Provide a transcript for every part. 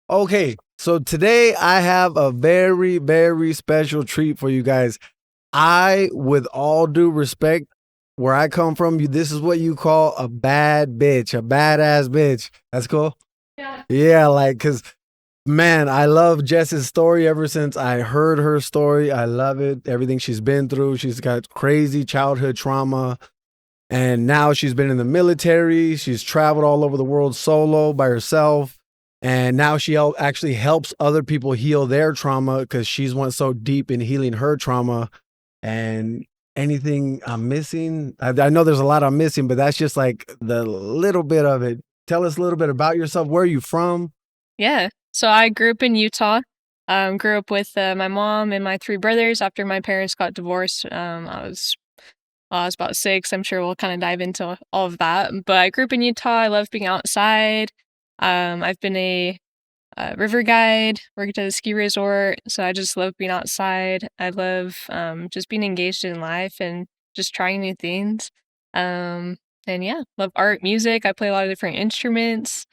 Okay, so today I have a very, very special treat for you guys. With all due respect, where I come from, this is what you call a bad bitch, a badass bitch. That's cool. Yeah, like, cause man, I love Jess's story ever since I heard her story. I love it. Everything she's been through. She's got crazy childhood trauma. And now she's been in the military. She's traveled all over the world solo by herself. And now she actually helps other people heal their trauma because she's went so deep in healing her trauma. And anything I'm missing, I know there's a lot I'm missing, but that's just like the little bit of it. Tell us a little bit about yourself. Where are you from? Yeah. So I grew up in Utah. Grew up with my mom and my three brothers after my parents got divorced. I was about 6. I'm sure we'll kind of dive into all of that. But I grew up in Utah. I love being outside. I've been a river guide, worked at a ski resort. So I just love being outside. I love just being engaged in life and just trying new things. Um, and yeah, love art, music. I play a lot of different instruments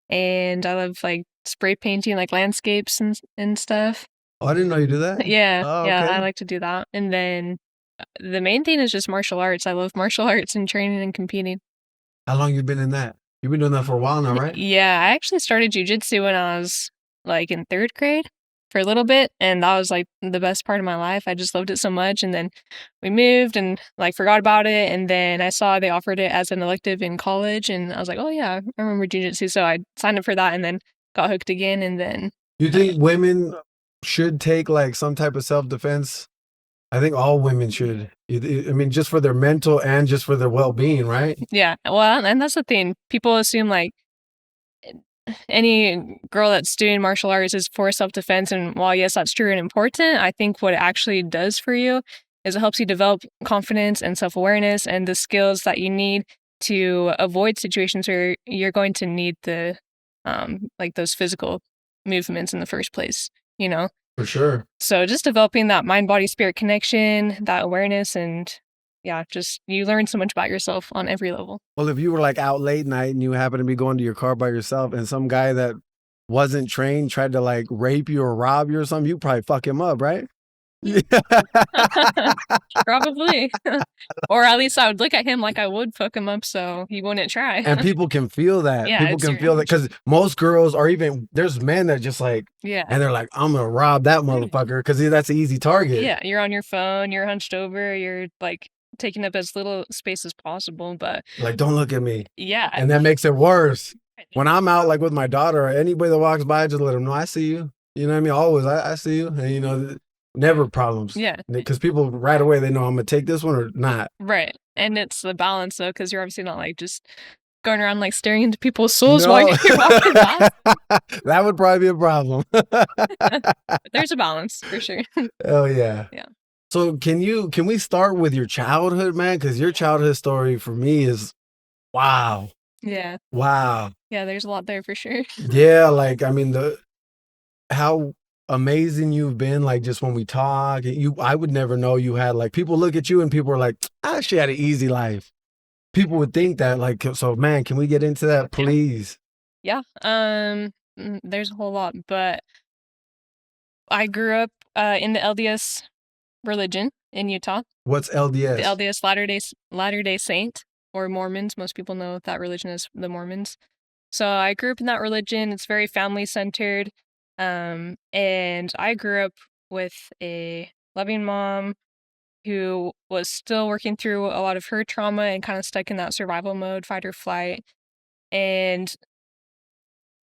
and I love like spray painting like landscapes and stuff. Oh, I didn't know you do that. Yeah, Oh, yeah, I okay. like to do that. And then the main thing is just martial arts. I love martial arts and training and competing. How long you been in that? You've been doing that for a while now, right? Yeah, I actually started jujitsu when I was like in 3rd grade for a little bit, and that was like the best part of my life. I just loved it so much. And then we moved and like forgot about it. And then I saw they offered it as an elective in college, and I was like, oh yeah, I remember jujitsu. So I signed up for that and then got hooked again. And then You think women should take like some type of self defense? I think all women should. I mean, just for their mental and just for their well being, right? yeah, well, and that's the thing. People assume like any girl that's doing martial arts is for self-defense, and while yes that's true and important, I think what it actually does for you is it helps you develop confidence and self-awareness and the skills that you need to avoid situations where you're going to need the like those physical movements in the first place, you know. For sure. So just developing that mind body spirit connection, that awareness, and yeah, just you learn so much about yourself on every level. Well, if you were like out late night and you happen to be going to your car by yourself and some guy that wasn't trained tried to like rape you or rob you or something, you probably fuck him up, right? Yeah. Probably. Or at least I would look at him like I would fuck him up so he wouldn't try. And people can feel that. Yeah, People it's can feel that because most girls are even there's men that just like yeah. and they're like, I'm gonna rob that motherfucker because that's an easy target. Yeah, you're on your phone, you're hunched over, you're like taking up as little space as possible, but Like, don't look at me. yeah. And that makes it worse. When I'm out like with my daughter or anybody that walks by, I just let them know I see you. You know what I mean? Always, I see you. And never problems. Yeah. Because people right away they know I'm gonna take this one or not. Right. And it's the balance though, because you're obviously not like just going around like staring into people's souls while No. you're walking past. That would probably be a problem. There's a balance for sure. Oh yeah. Yeah. So can we start with your childhood, man? Because your childhood story for me is wow. Yeah. Wow. Yeah, there's a lot there for sure. Yeah, like I mean the how amazing you've been, like just when we talk, I would never know you had like people look at you and people are like, I actually had an easy life. People would think that, like, so man, can we get into that, please? Yeah. There's a whole lot, but I grew up in the LDS religion in Utah. What's The LDS? LDS Latter Day Saint or Mormons. Most people know that religion is the Mormons. So I grew up in that religion. It's very family centered. And I grew up with a loving mom who was still working through a lot of her trauma and kind of stuck in that survival mode, fight or flight. And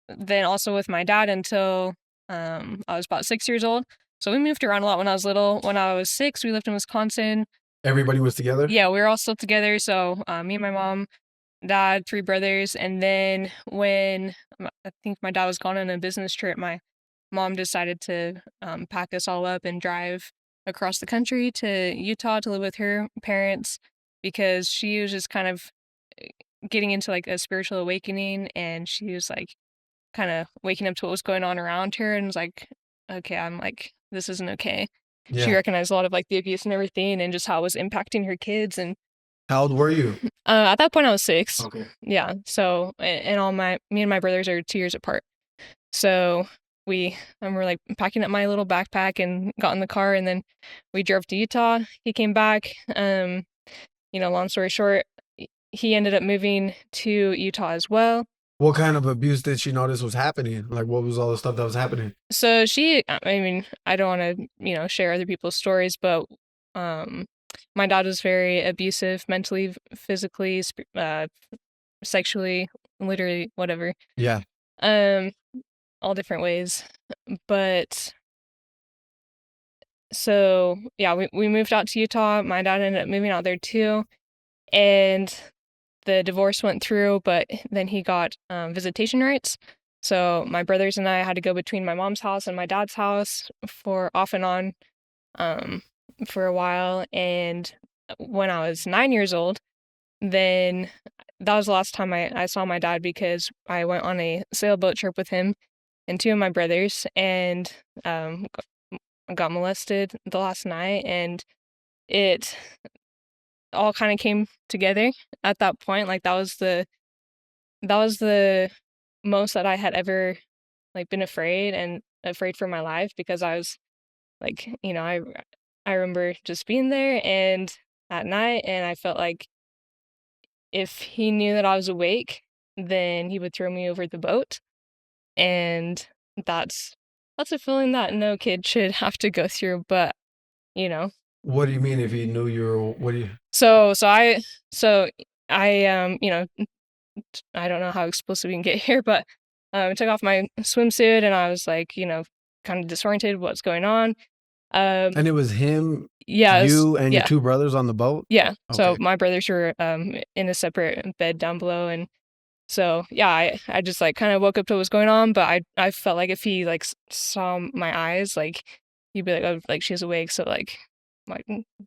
then also with my dad until I was about 6 years old. So we moved around a lot when I was little. When I was 6, we lived in Wisconsin. Everybody was together? Yeah, we were all still together. So me and my mom, dad, 3 brothers. And then when I think my dad was gone on a business trip, my mom decided to pack us all up and drive across the country to Utah to live with her parents because she was just kind of getting into like a spiritual awakening, and she was like kind of waking up to what was going on around her and was like, okay, I'm like, this isn't okay. She Yeah. recognized a lot of like the abuse and everything and just how it was impacting her kids. And How old were you? at that point I was 6. Okay. Yeah. So, and me and my brothers are 2 years apart. So we're like packing up my little backpack and got in the car, and then we drove to Utah. He came back. Long story short, he ended up moving to Utah as well. What kind of abuse did she notice was happening? Like, what was all the stuff that was happening? So I don't want to, share other people's stories, but um, my dad was very abusive, mentally, physically, sexually, literally, whatever. Yeah. Um, all different ways. But so yeah, we moved out to Utah. My dad ended up moving out there too, and the divorce went through, but then he got visitation rights. So my brothers and I had to go between my mom's house and my dad's house for off and on um, for a while. And when I was 9 years old, then that was the last time I saw my dad, because I went on a sailboat trip with him and two of my brothers, and got molested the last night. And it all kind of came together at that point. Like that was the most that I had ever like been afraid, and afraid for my life, because I was like, I remember just being there and at night, and I felt like if he knew that I was awake, then he would throw me over the boat. And that's that's a feeling that no kid should have to go through, but you know. What do you mean if he knew you were? What do you? So I I don't know how explicit we can get here, but I took off my swimsuit, and I was like, kind of disoriented, what's going on. And it was him, Yeah, you, and your yeah, two brothers on the boat. yeah. So Okay. my brothers were in a separate bed down below, and so yeah, I just like kind of woke up to what was going on, but I felt like if he like saw my eyes, like he'd be like, oh, like she's awake, so like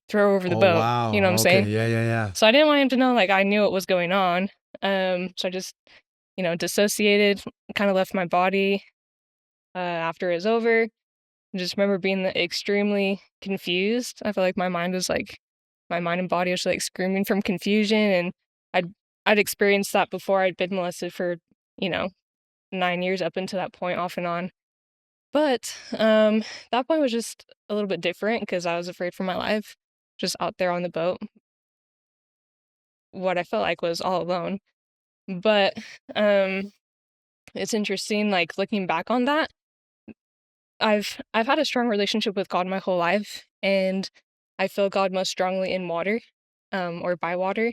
throw her over the Oh boat. You know what I'm wow. Okay. saying? Yeah. Yeah. Yeah. So I didn't want him to know like I knew what was going on. So I just dissociated, kind of left my body after it was over. I just remember being extremely confused. I felt like my mind and body was like screaming from confusion, and I'd I'd experienced that before. I'd been molested for, you know, 9 years up until that point, off and on. But that point was just a little bit different because I was afraid for my life, just out there on the boat. What I felt like was all alone. But um, it's interesting, like looking back on that. I've had a strong relationship with God my whole life, and I feel God most strongly in water, or by water.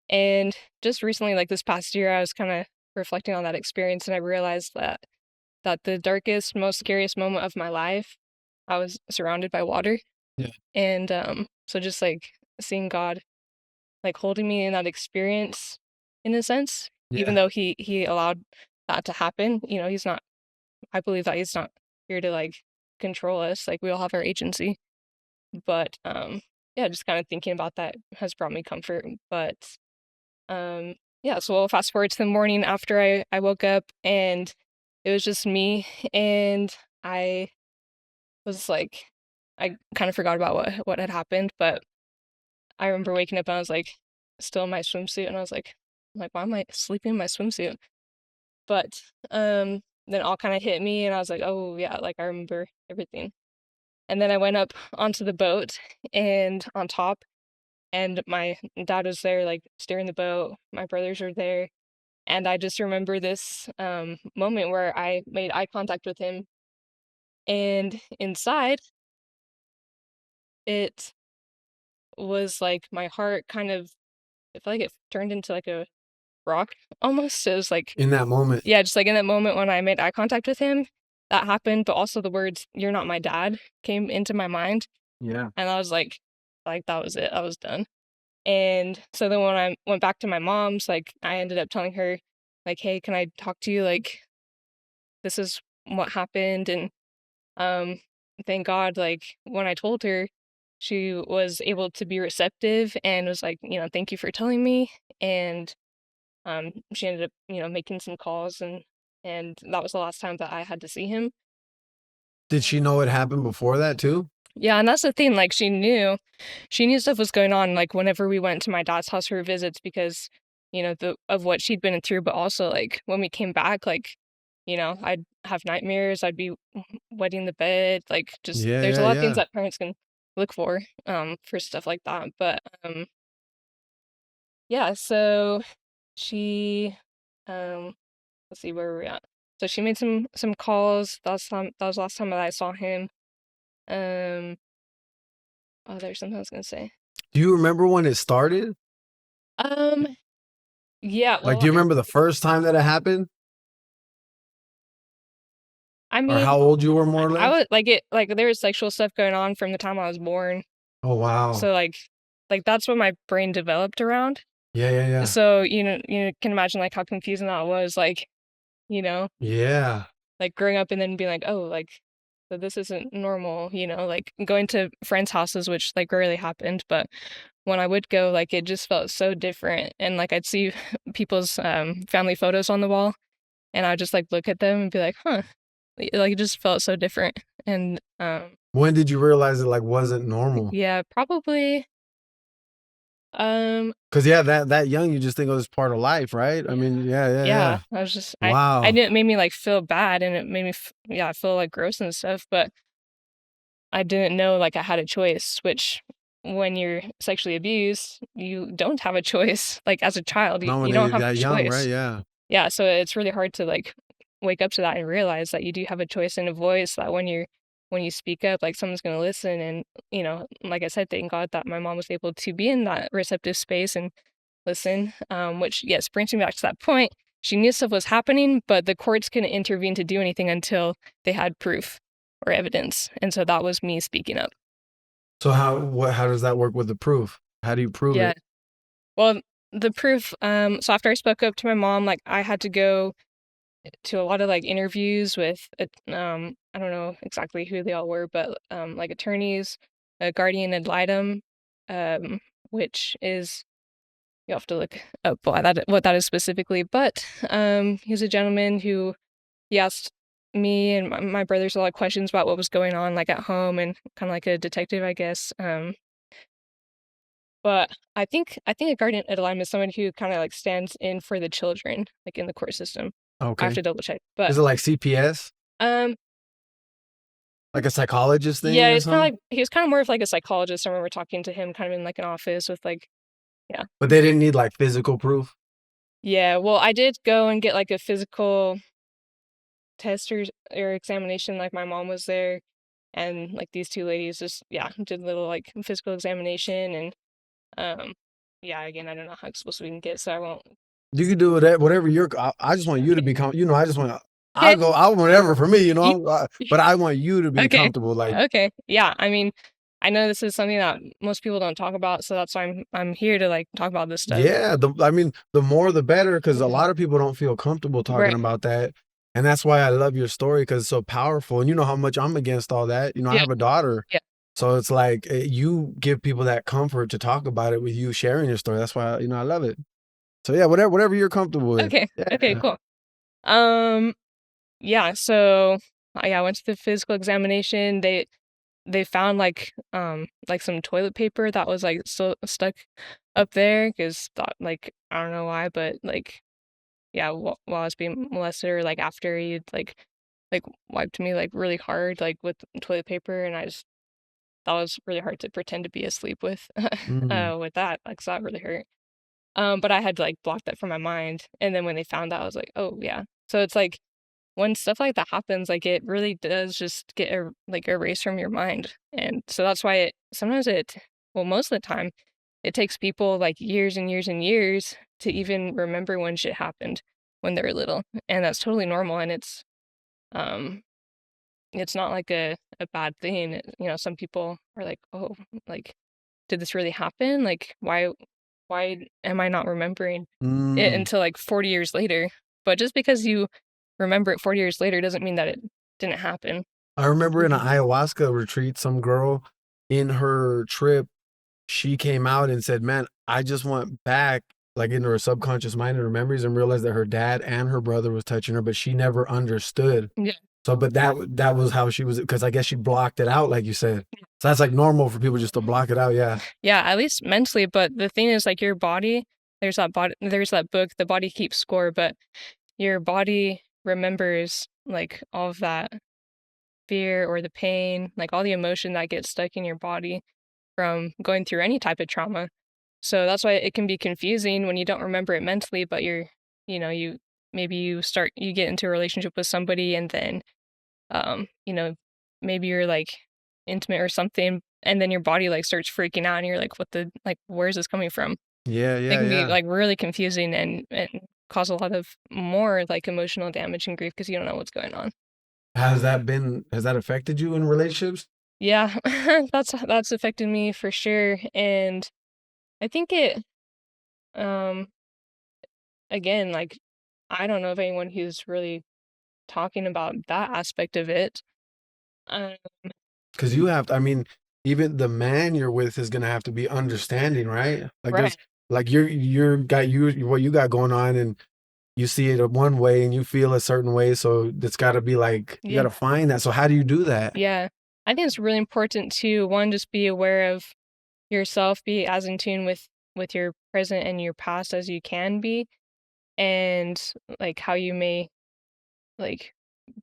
And just recently, like this past year, I was kind of reflecting on that experience, and I realized that the darkest, most scariest moment of my life, I was surrounded by water. Yeah. And so just like seeing God like holding me in that experience, in a sense, even Yeah. though he allowed that to happen. He's not. I believe that he's not here to like control us. Like we all have our agency. But yeah, just kind of thinking about that has brought me comfort. But yeah, so we'll fast forward to the morning after I woke up, and it was just me, and I was like, I kind of forgot about what had happened, but I remember waking up and I was like still in my swimsuit, and I was like, why am I sleeping in my swimsuit? But then all kind of hit me, and I was like, oh yeah, like I remember everything. And then I went up onto the boat and on top, and my dad was there, like steering the boat. My brothers were there. And I just remember this moment where I made eye contact with him. And inside, it was like my heart kind of, I feel like it turned into like a rock almost. It was like, In that moment. yeah, just like in that moment when I made eye contact with him, that happened. But also the words, "You're not my dad," came into my mind. Yeah. And I was like, that was it. I was done. And so then when I went back to my mom's, like I ended up telling her, like, hey, can I talk to you? Like, this is what happened. And um thank God, like when I told her, she was able to be receptive and was like, thank you for telling me. And she ended up, making some calls, and that was the last time that I had to see him. Did she know it happened before that too? Yeah, and that's the thing, like she knew stuff was going on, like whenever we went to my dad's house for visits, because the of what she'd been through, but also like when we came back, like I'd have nightmares. I'd be wetting the bed. Like, just Yeah, there's a yeah, lot of things yeah. that parents can look for stuff like that. But yeah, so she let's see where we're at. So she made some calls. That was the last time that I saw him. Um oh, there's something I was gonna say. Do you remember when it started? Um yeah, Like, well, do you remember the first time that it happened, I or mean, how old you were, more or I less? was like there was sexual stuff going on from the time I was born. Oh wow. So like that's what my brain developed around. Yeah, yeah, yeah. So, you can imagine like how confusing that was, like, you know, Yeah. like growing up and then being like, oh, like, so this isn't normal, like going to friends' houses, which like rarely happened, but when I would go, like it just felt so different. And like I'd see people's family photos on the wall and I'd just like look at them and be like, huh. Like it just felt so different. And When did you realize it like wasn't normal? yeah, probably um Cause yeah, that young, you just think it was part of life, right? I mean, yeah, yeah, yeah, yeah. I was just I Wow. knew it made me like feel bad and it made me yeah, feel like gross and stuff, but I didn't know like I had a choice, which when you're sexually abused, you don't have a choice. Like as a child, Not when you don't they have a that young, right? choice. Yeah. Yeah, so it's really hard to like wake up to that and realize that you do have a choice and a voice, that when you speak up, like someone's gonna listen. And like I said, thank God that my mom was able to be in that receptive space and listen. Which, yes, brings me back to that point. She knew stuff was happening, but the courts couldn't intervene to do anything until they had proof or evidence. And so that was me speaking up. So how does that work with the proof? How do you prove Yeah. it? Well, the proof, so after I spoke up to my mom, like I had to go to a lot of like interviews with I don't know exactly who they all were, but like attorneys, a guardian ad litem, um, which is, you have to look up what that is specifically. But he's a gentleman who, he asked me and my brothers a lot of questions about what was going on like at home, and kind of like a detective, I guess. But I think a guardian ad litem is someone who kind of like stands in for the children, like in the court system. I have Okay. to double check, but Is it like CPS? um, Like a psychologist yeah, thing or it's kind of something? like he was kind of more of like a psychologist. I remember talking to him kind of in like an office with like, yeah, But they didn't need like physical proof? yeah. Well, I did go and get like a physical test or examination. Like my mom was there, and like these two ladies just, yeah, did a little like physical examination. And um, yeah, again, I don't know how supposed we can get, so I won't. You can do whatever you're. I just want you to Okay, be I just want. I okay, go. I want whatever for me, you, but I want you to be okay, comfortable. Like, okay, yeah. I mean, I know this is something that most people don't talk about, so that's why I'm here to like talk about this stuff. yeah. I mean, the more the better, because a Yeah. lot of people don't feel comfortable talking Right. about that, and that's why I love your story because it's so powerful. And you know how much I'm against all that. I Yeah. have a daughter, Yeah. so it's like you give people that comfort to talk about it with you sharing your story. That's why I love it. So yeah, whatever you're comfortable with. Okay. Okay. Yeah. Cool. Um. Yeah. So yeah, I went to the physical examination. They found like some toilet paper that was like still stuck up there, because thought, like, I don't know why, but like, yeah, while I was being molested, or like after he like wiped me like really hard like with toilet paper, and I just, that was really hard to pretend to be asleep Mm. with that, like, so that really hurt. But I had to like block that from my mind. And then when they found out, I was like, oh yeah. So it's like when stuff like that happens, like it really does just get like erased from your mind. And so that's why sometimes well, most of the time, it takes people like years and years and years to even remember when shit happened when they were little. And that's totally normal. And um, it's not like a bad thing. Some people are like, oh, like, did this really happen? Like, why am I not remembering it Mm. until like 40 years later? But just because you remember it 40 years later doesn't mean that it didn't happen. I remember in an ayahuasca retreat, some girl in her trip, she came out and said, "Man, I just went back like into her subconscious mind and her memories and realized that her dad and her brother was touching her, but she never understood." Yeah. So, but that was how she was, because I guess she blocked it out, like you said. So that's like normal for people just to block it out. Yeah. Yeah, at least mentally. But the thing is, like, your body, there's that book, The Body Keeps Score, but your body remembers like all of that fear or the pain, like all the emotion that gets stuck in your body from going through any type of trauma. So that's why it can be confusing when you don't remember it mentally, but you maybe you get into a relationship with somebody and then you know, maybe you're like intimate or something and then your body like starts freaking out and you're like, what the like where is this coming from? Yeah, It yeah, can be yeah. like really confusing and cause a lot of more like emotional damage and grief because you don't know what's going on. Has that affected you in relationships? Yeah, that's affected me for sure. And I think it um again, like I don't know of anyone who's really talking about that aspect of it. Um, Because you have to, I mean, even the man you're with is gonna have to be understanding, right? Like right. there's like you're got you what you got going on and you see it one way and you feel a certain way. So it's gotta be like you Yeah. gotta find that. So how do you do that? Yeah. I think it's really important to one, just be aware of yourself, be as in tune with your present and your past as you can be, and like how you may like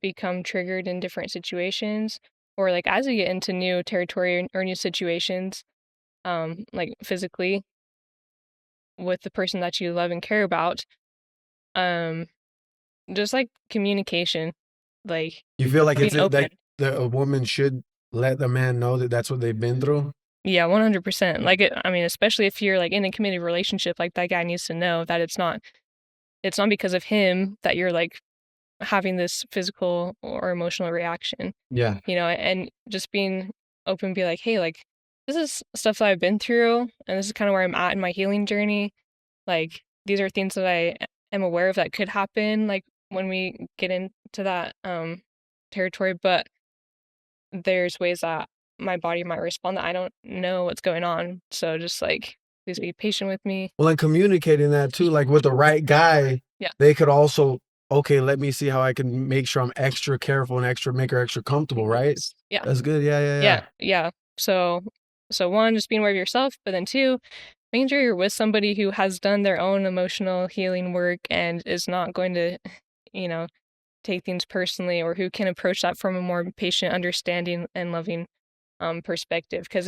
become triggered in different situations, or like as you get into new territory or new situations, like physically with the person that you love and care about. Um, just like communication, like You feel like it's being it open. like a woman should let the man know that that's what they've been through? Yeah, 100%. Like I mean, especially if you're like in a committed relationship, like that guy needs to know that it's not because of him that you're like having this physical or emotional reaction, Yeah. and just being open, be like, hey, like this is stuff that I've been through, and this is kind of where I'm at in my healing journey. Like these are things that I am aware of that could happen, like when we get into that territory, but there's ways that my body might respond that I don't know what's going on. So just like please be patient with me. Well, and communicating that too, like with the right guy, Yeah. they could also, okay, let me see how I can make sure I'm extra careful and make her extra comfortable, right? Yeah. That's good. Yeah, yeah, yeah. Yeah. Yeah. So one, just being aware of yourself, but then two, making sure you're with somebody who has done their own emotional healing work and is not going to, you know, take things personally, or who can approach that from a more patient, understanding, and loving perspective. Because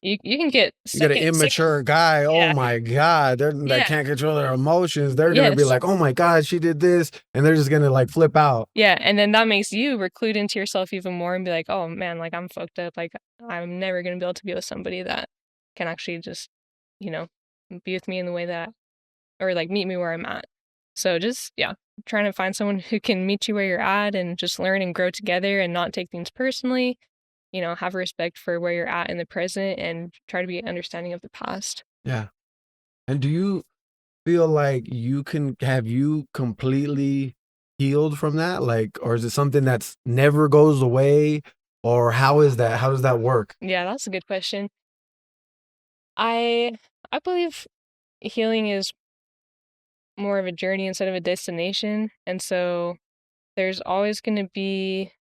you can get You got an sick. immature guy. Oh Yeah. my God. That Yeah. can't control their emotions. They're gonna be Yes. like, oh my God, she did this. And they're just gonna like flip out. Yeah, and then that makes you reclude into yourself even more and be like, "Oh, man, like, I'm fucked up, like, I'm never gonna be able to be with somebody that can actually just, you know, be with me in the way that or, like, meet me where I'm at." So just yeah, trying to find someone who can meet you where you're at and just learn and grow together and not take things personally, have respect for where you're at in the present and try to be understanding of the past. Yeah. And do you feel like have you completely healed from that? Like, or is it something that's never goes away? Or how is that? How does that work? Yeah, that's a good question. I I believe healing is more of a journey instead of a destination. And so there's always going to be,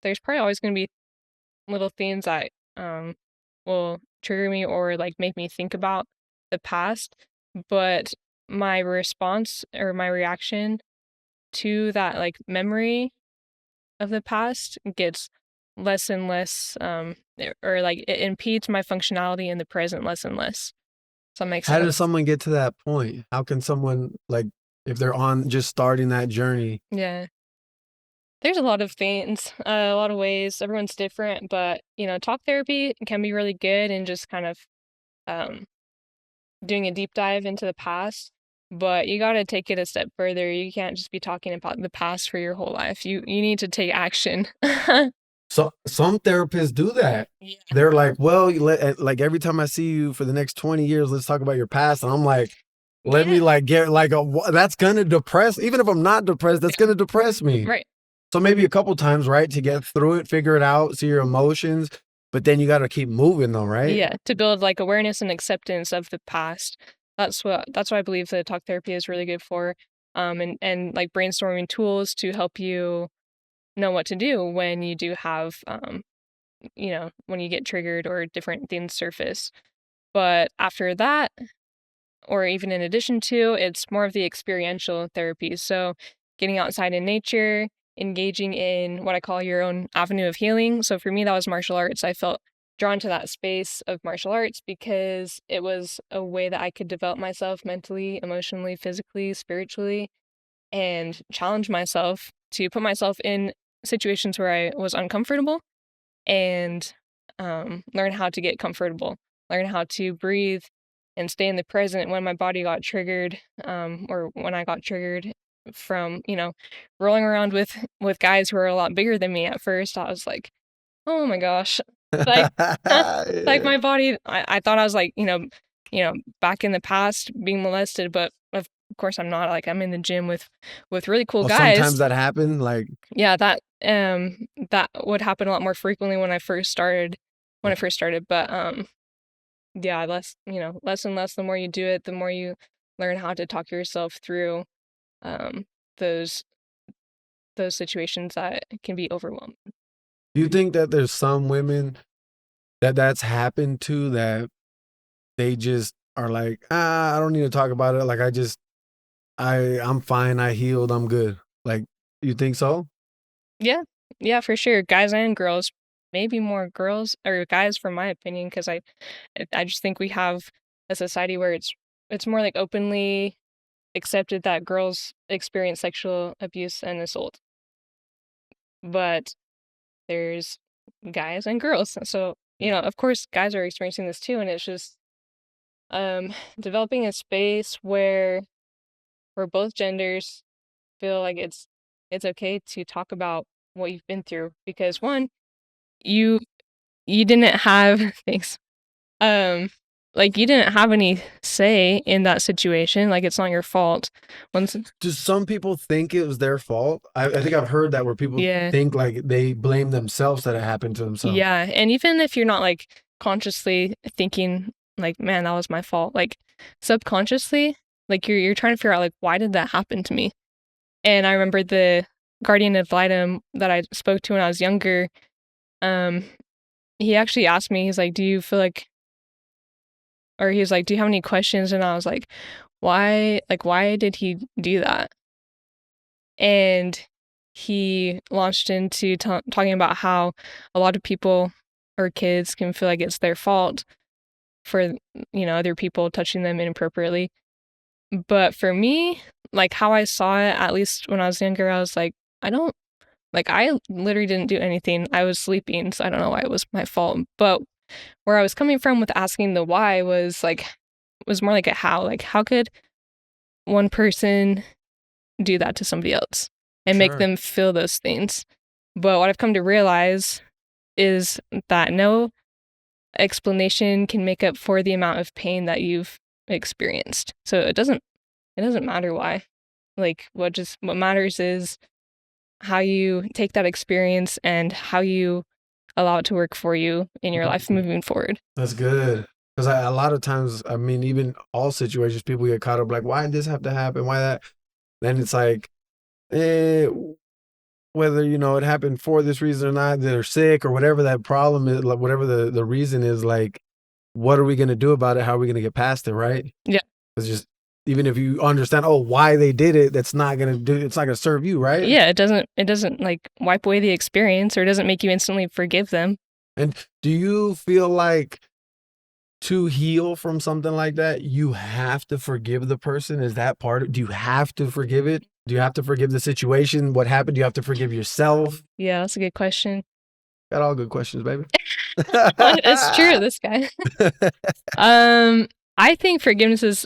there's probably always going to be little things that will trigger me or like make me think about the past. But my response or my reaction to that like memory of the past gets less and less, or like it impedes my functionality in the present less and less. Does that make How does sense? someone get to that point? How can someone like if they're on just starting that journey? Yeah. There's a lot of things, a lot of ways. Everyone's different, but talk therapy can be really good and just kind of um, doing a deep dive into the past. But you got to take it a step further. You can't just be talking about the past for your whole life. You need to take action. So some therapists do that. Yeah. They're like, well, like every time I see you for the next 20 years, let's talk about your past. And I'm like, let me Yeah. like get like that's gonna depress. Even if I'm not depressed, that's gonna depress me. Right. So maybe a couple times, right, to get through it, figure it out, see your emotions, but then you got to keep moving though, right? Yeah. To build like awareness and acceptance of the past. That's what I believe that talk therapy is really good for. And like brainstorming tools to help you know what to do when you do have when you get triggered or different things surface. But after that, or even in addition to, it's more of the experiential therapy. So getting outside in nature, engaging in what I call your own avenue of healing. So for me, that was martial arts. I felt drawn to that space of martial arts because it was a way that I could develop myself mentally, emotionally, physically, spiritually, and challenge myself to put myself in situations where I was uncomfortable and learn how to get comfortable, learn how to breathe and stay in the present when my body got triggered, or when I got triggered from, rolling around with guys who are a lot bigger than me. At first, I was like, oh my gosh, like, like my body, I thought I was like, back in the past being molested, but of course I'm not. Like, I'm in the gym with really cool Well, guys. sometimes that happen. Like, Yeah, that would happen a lot more frequently when I first started. But yeah, less and less the more you do it, the more you learn how to talk yourself through um those situations that can be overwhelming. do you think that there's some women that's happened to that they just are like, I don't need to talk about it. Like, I'm fine. I healed. I'm good. Like, you think so? Yeah. Yeah, for sure. Guys and girls, maybe more girls or guys from my opinion, because I just think we have a society where it's more like openly accepted that girls experience sexual abuse and assault. But there's guys and girls. So, of course guys are experiencing this too, and it's just developing a space where both genders feel like it's okay to talk about what you've been through, because one, you you didn't have things like you didn't have any say in that situation. Like, it's not your fault. Once Do some people think it was their fault? I think I've heard that where people Yeah. think like they blame themselves that it happened to themselves. Yeah, and even if you're not like consciously thinking like, man, that was my fault, like subconsciously, like you're trying to figure out like, why did that happen to me? And I remember the guardian ad litem that I spoke to when I was younger. Um, he actually asked me, he's like, do you feel like, or he was like, do you have any questions? And I was like, why did he do that? And he launched into talking about how a lot of people or kids can feel like it's their fault for, other people touching them inappropriately. But for me, like how I saw it, at least when I was younger, I was like, I literally didn't do anything. I was sleeping, so I don't know why it was my fault. But where I was coming from with asking the why was more like a how. Like, how could one person do that to somebody else and make Sure. them feel those things? But what I've come to realize is that no explanation can make up for the amount of pain that you've experienced. So it doesn't matter why. Like, what matters is how you take that experience and how you allow it to work for you in your life moving forward. That's good. Because a lot of times, I mean, even all situations, people get caught up like, why did this have to happen? Why that? Then it's like, whether, it happened for this reason or not, they're sick or whatever that problem is, like, whatever the reason is, like, what are we going to do about it? How are we going to get past it? Right. Yeah. It's just, even if you understand, why they did it, it's not going to serve you. Right. Yeah. It doesn't like wipe away the experience, or it doesn't make you instantly forgive them. And do you feel like to heal from something like that, you have to forgive the person? Is that part of, do you have to forgive it? Do you have to forgive the situation? What happened? Do you have to forgive yourself? Yeah, that's a good question. Got all good questions, baby. It's true, this guy. I think forgiveness is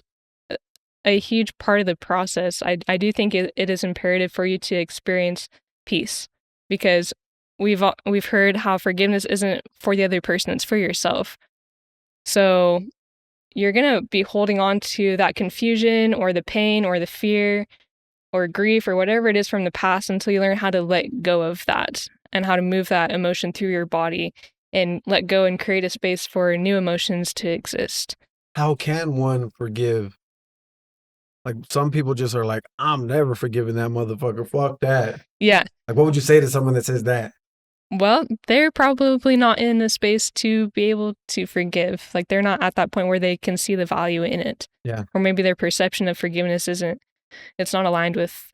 a huge part of the process. I do think it is imperative for you to experience peace, because we've heard how forgiveness isn't for the other person, it's for yourself. So you're going to be holding on to that confusion or the pain or the fear or grief or whatever it is from the past until you learn how to let go of that and how to move that emotion through your body and let go and create a space for new emotions to exist. How can one forgive? Like, some people just are like, I'm never forgiving that motherfucker. Fuck that. Yeah. Like, what would you say to someone that says that? Well, they're probably not in a space to be able to forgive. Like, they're not at that point where they can see the value in it. Yeah. Or maybe their perception of forgiveness it's not aligned with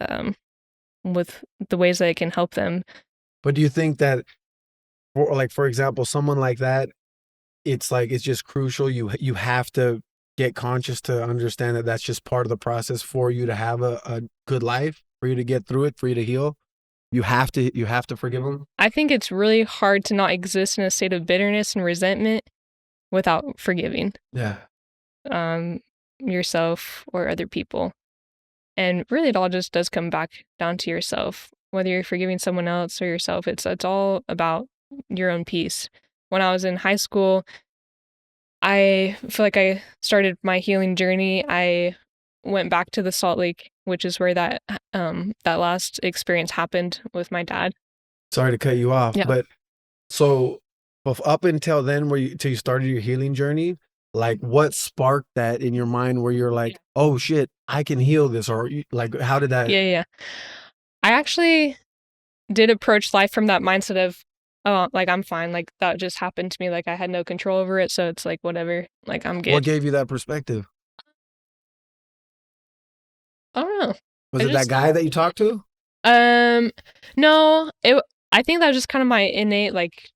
with the ways that it can help them. But do you think that, for example, someone like that, it's just crucial. You have to get conscious to understand that that's just part of the process for you to have a good life, for you to get through it, for you to heal. You have to forgive them. I think it's really hard to not exist in a state of bitterness and resentment without forgiving Yeah. um, yourself or other people. And really, it all just does come back down to yourself. Whether you're forgiving someone else or yourself, it's all about your own peace. When I was in high school, I feel like I started my healing journey. I went back to the Salt Lake, which is where that last experience happened with my dad. Sorry to cut you off, Yeah. but so up until then, till you started your healing journey, like what sparked that in your mind where you're like, oh shit, I can heal this, or like, how did that? Yeah. I actually did approach life from that mindset of, oh, like I'm fine. Like that just happened to me. Like I had no control over it. So it's like, whatever. Like I'm What good. gave you that perspective? I don't know. Was I it that just, guy that you talked to? no, I think that was just kind of my innate like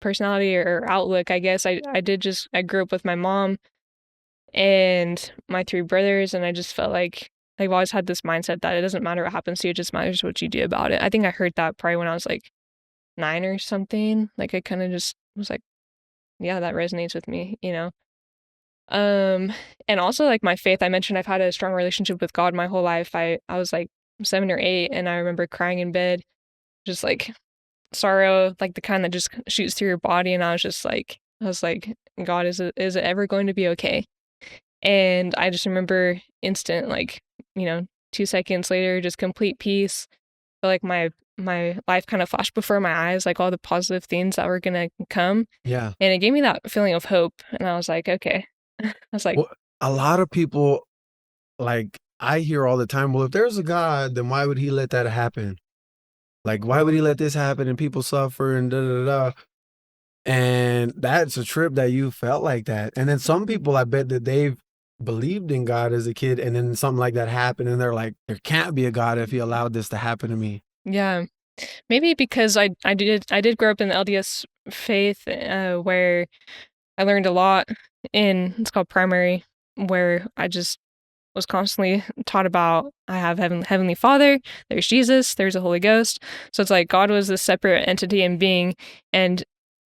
personality or outlook, I guess. I grew up with my mom and my three brothers, and I just felt like I've always had this mindset that it doesn't matter what happens to you, it just matters what you do about it. I think I heard that probably when I was like 9 or something. Like I kind of just was like, yeah, that resonates with me, you know? And also like my faith, I mentioned I've had a strong relationship with God my whole life. I was like 7 or 8, and I remember crying in bed, just like sorrow, like the kind that just shoots through your body. And I was like, God, is it ever going to be okay? And I just remember instant, like, 2 seconds later, just complete peace. But like my life kind of flashed before my eyes, like all the positive things that were gonna come. Yeah. And it gave me that feeling of hope. And I was like, okay. I was like, Well, a lot of people, like, I hear all the time, well, if there's a God, then why would he let that happen? Like, why would he let this happen and people suffer and da da da? And that's a trip that you felt like that. And then some people, I bet that they've believed in God as a kid, and then something like that happened, and they're like, there can't be a God if he allowed this to happen to me. yeah. Maybe because I did grow up in the LDS faith, where I learned a lot in, it's called primary, where I just was constantly taught about I have Heavenly Father, there's Jesus, there's a Holy Ghost. So it's like God was this separate entity and being, and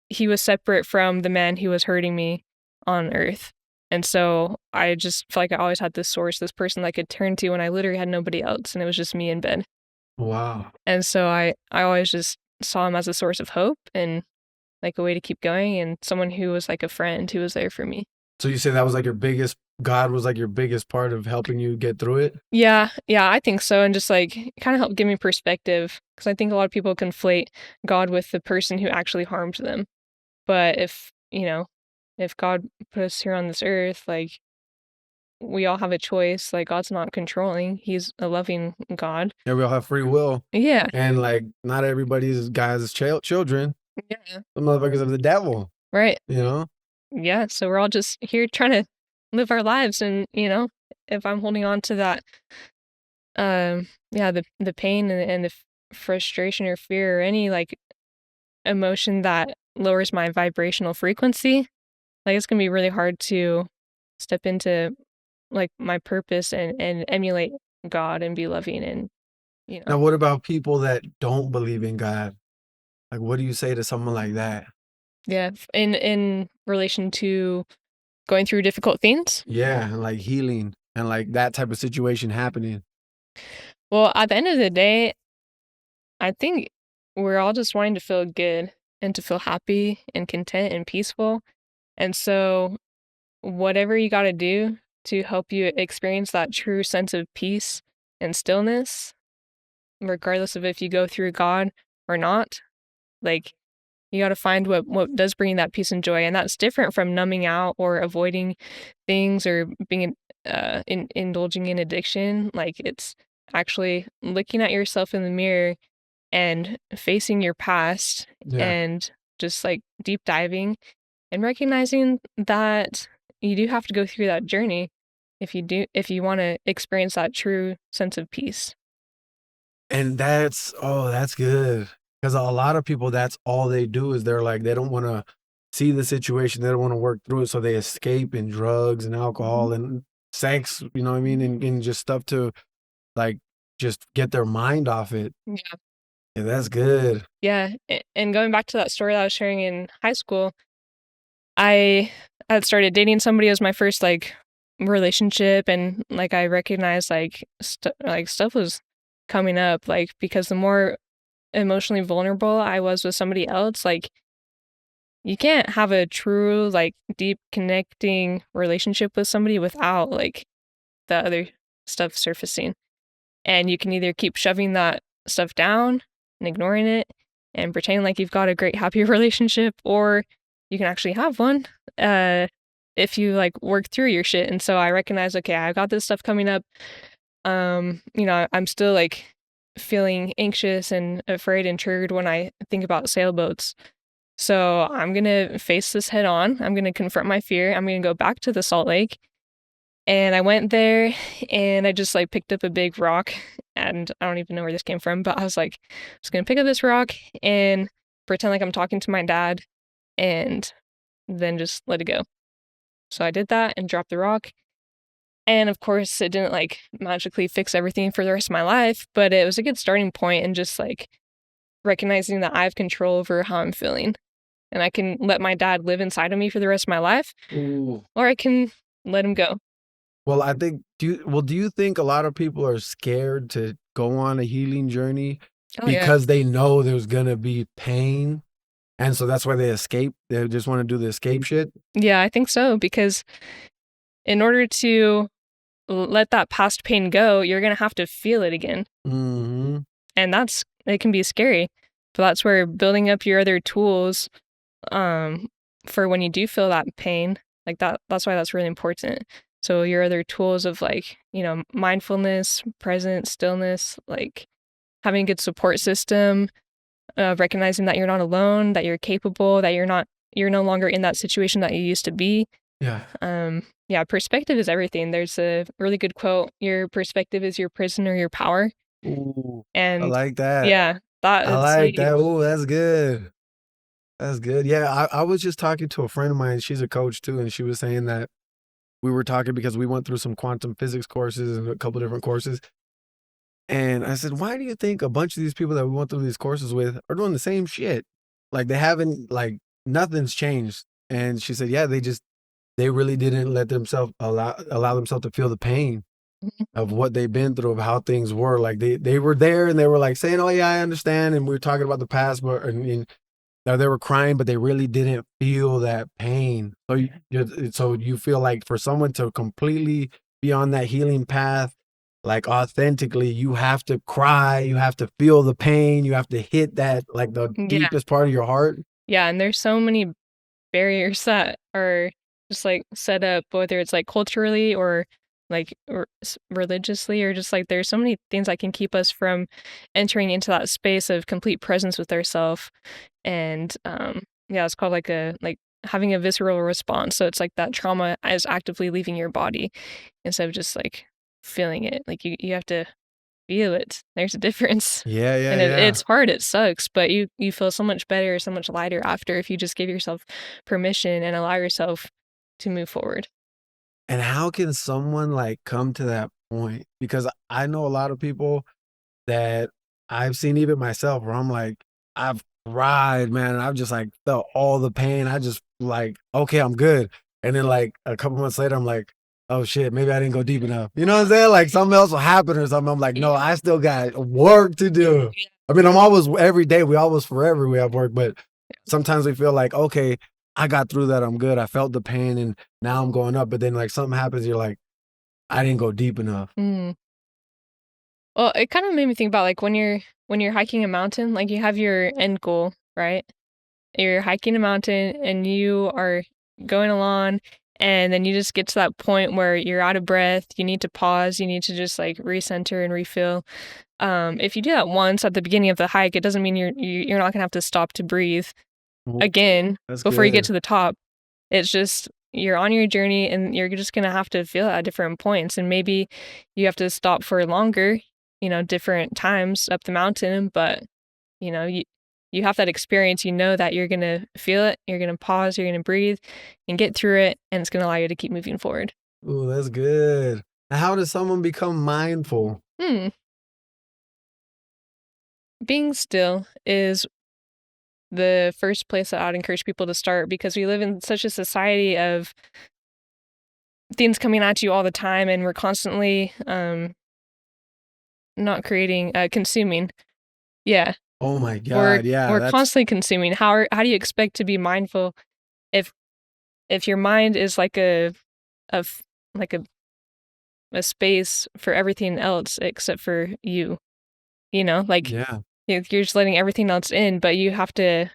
he was separate from the man who was hurting me on earth. And so I just felt like I always had this source, this person that I could turn to when I literally had nobody else, and it was just me in bed. Wow. And so I always just saw him as a source of hope and like a way to keep going, and someone who was like a friend who was there for me. So you say that was like God was like your biggest part of helping you get through it? Yeah, I think so. And just like kind of helped give me perspective, because I think a lot of people conflate God with the person who actually harmed them. But if God put us here on this earth, like we all have a choice. Like God's not controlling. He's a loving God. Yeah, we all have free will. Yeah. And like, not everybody's guys' children. Yeah. Some motherfuckers are the devil, Right. you know? Yeah. So we're all just here trying to live our lives. And, if I'm holding on to that, the pain and the frustration or fear or any like emotion that lowers my vibrational frequency, like it's gonna be really hard to step into like my purpose and emulate God and be loving and Now, what about people that don't believe in God? Like, what do you say to someone like that? yeah, in relation to going through difficult things. Yeah, and like healing and like that type of situation happening. Well, at the end of the day, I think we're all just wanting to feel good and to feel happy and content and peaceful. And so whatever you got to do to help you experience that true sense of peace and stillness, regardless of if you go through God or not, like you got to find what does bring you that peace and joy. And that's different from numbing out or avoiding things or being indulging in addiction. Like it's actually looking at yourself in the mirror and facing your past Yeah. and just like deep diving and recognizing that you do have to go through that journey if you want to experience that true sense of peace. And that's good. Because a lot of people, that's all they do is they're like, they don't want to see the situation. They don't want to work through it. So they escape in drugs and alcohol and sex, you know what I mean? And just stuff to like just get their mind off it. Yeah. Yeah, that's good. Yeah. And going back to that story that I was sharing in high school, I had started dating somebody as my first like relationship, and like I recognized like stuff was coming up, like because the more emotionally vulnerable I was with somebody else, like you can't have a true like deep connecting relationship with somebody without like the other stuff surfacing. And you can either keep shoving that stuff down and ignoring it and pretending like you've got a great happy relationship, or you can actually have one uh if you like work through your shit. And so I recognize, okay, I got this stuff coming up. I'm still like feeling anxious and afraid and triggered when I think about sailboats. So I'm gonna face this head on. I'm gonna confront my fear. I'm gonna go back to the Salt Lake. And I went there and I just like picked up a big rock, and I don't even know where this came from, but I was like, I'm just gonna pick up this rock and pretend like I'm talking to my dad and then just let it go. So I did that and dropped the rock. And of course, it didn't like magically fix everything for the rest of my life, but it was a good starting point, and just like recognizing that I have control over how I'm feeling. And I can let my dad live inside of me for the rest of my life, Ooh. or I can let him go. Well, I think do you think a lot of people are scared to go on a healing journey Oh, yeah. because they know there's gonna be pain? And so that's why they escape. They just want to do the escape shit. Yeah, I think so, because in order to let that past pain go, you're gonna have to feel it again. Hmm. And it can be scary. But that's where building up your other tools, um, for when you do feel that pain, like that's why that's really important. So your other tools of like, mindfulness, present, stillness, like having a good support system, recognizing that you're not alone, that you're capable, that you're no longer in that situation that you used to be. Yeah. Yeah, perspective is everything. There's a really good quote: "Your perspective is your prison or your power." Ooh, I And like that. yeah, that I is like that. huge. Ooh, that's good. That's good. Yeah, I was just talking to a friend of mine. She's a coach too, and she was saying that we were talking because we went through some quantum physics courses and a couple different courses. And I said, why do you think a bunch of these people that we went through these courses with are doing the same shit? Like they haven't like nothing's changed. And she said, yeah, they really didn't let themselves allow themselves to feel the pain Mhm. of what they've been through, of how things were. Like they were there and they were like saying, oh yeah, I understand. And we were talking about the past, but and they were crying, but they really didn't feel that pain. So you feel like for someone to completely be on that healing path, like authentically, you have to cry, you have to feel the pain, you have to hit that like the Yeah, deepest part of your heart. yeah, and there's so many barriers that are just, like, set up, whether it's, like, culturally or, like, or religiously, or just, like, there's so many things that can keep us from entering into that space of complete presence with ourself. And, yeah, it's called, like, having a visceral response, so it's like that trauma is actively leaving your body instead of just, like, feeling it. Like, you have to feel it. There's a difference. Yeah, yeah, And yeah. it's hard, it sucks, but you feel so much better, so much lighter after, if you just give yourself permission and allow yourself to move forward. And how can someone like come to that point? Because I know a lot of people that I've seen even myself where I'm like, I've cried, man. And I've just like felt all the pain. I just like, okay, I'm good. And then like a couple months later, I'm like, oh shit, maybe I didn't go deep enough. You know what I'm saying? Like something else will happen or something. I'm like, no, I still got work to do. I mean, I'm always every day, we always forever we have work, but sometimes we feel like, okay, I got through that. I'm good. I felt the pain and now I'm going up. But then like something happens, you're like, I didn't go deep enough. Mm. Well, it kinda made me think about, like, when you're hiking a mountain, like, you have your end goal, right? You're hiking a mountain and you are going along, and then you just get to that point where you're out of breath, you need to pause, you need to just, like, recenter and refill. If you do that once at the beginning of the hike, it doesn't mean you're not gonna have to stop to breathe Ooh, again that's before you get good. to the top. It's just you're on your journey and you're just gonna have to feel it at different points, and maybe you have to stop for longer. different times up the mountain, but you have that experience, that you're gonna feel it, you're gonna pause, you're gonna breathe and get through it, and it's gonna allow you to keep moving forward. Ooh, that's good. How does someone become mindful? Hmm. Being still is the first place that I'd encourage people to start because we live in such a society of things coming at you all the time, and we're constantly not creating, consuming. Yeah, Oh my we're God. Yeah, we're that's constantly consuming. How do you expect to be mindful if your mind is like a f- like a space for everything else except for you? Like yeah. you're just letting everything else in, but you have to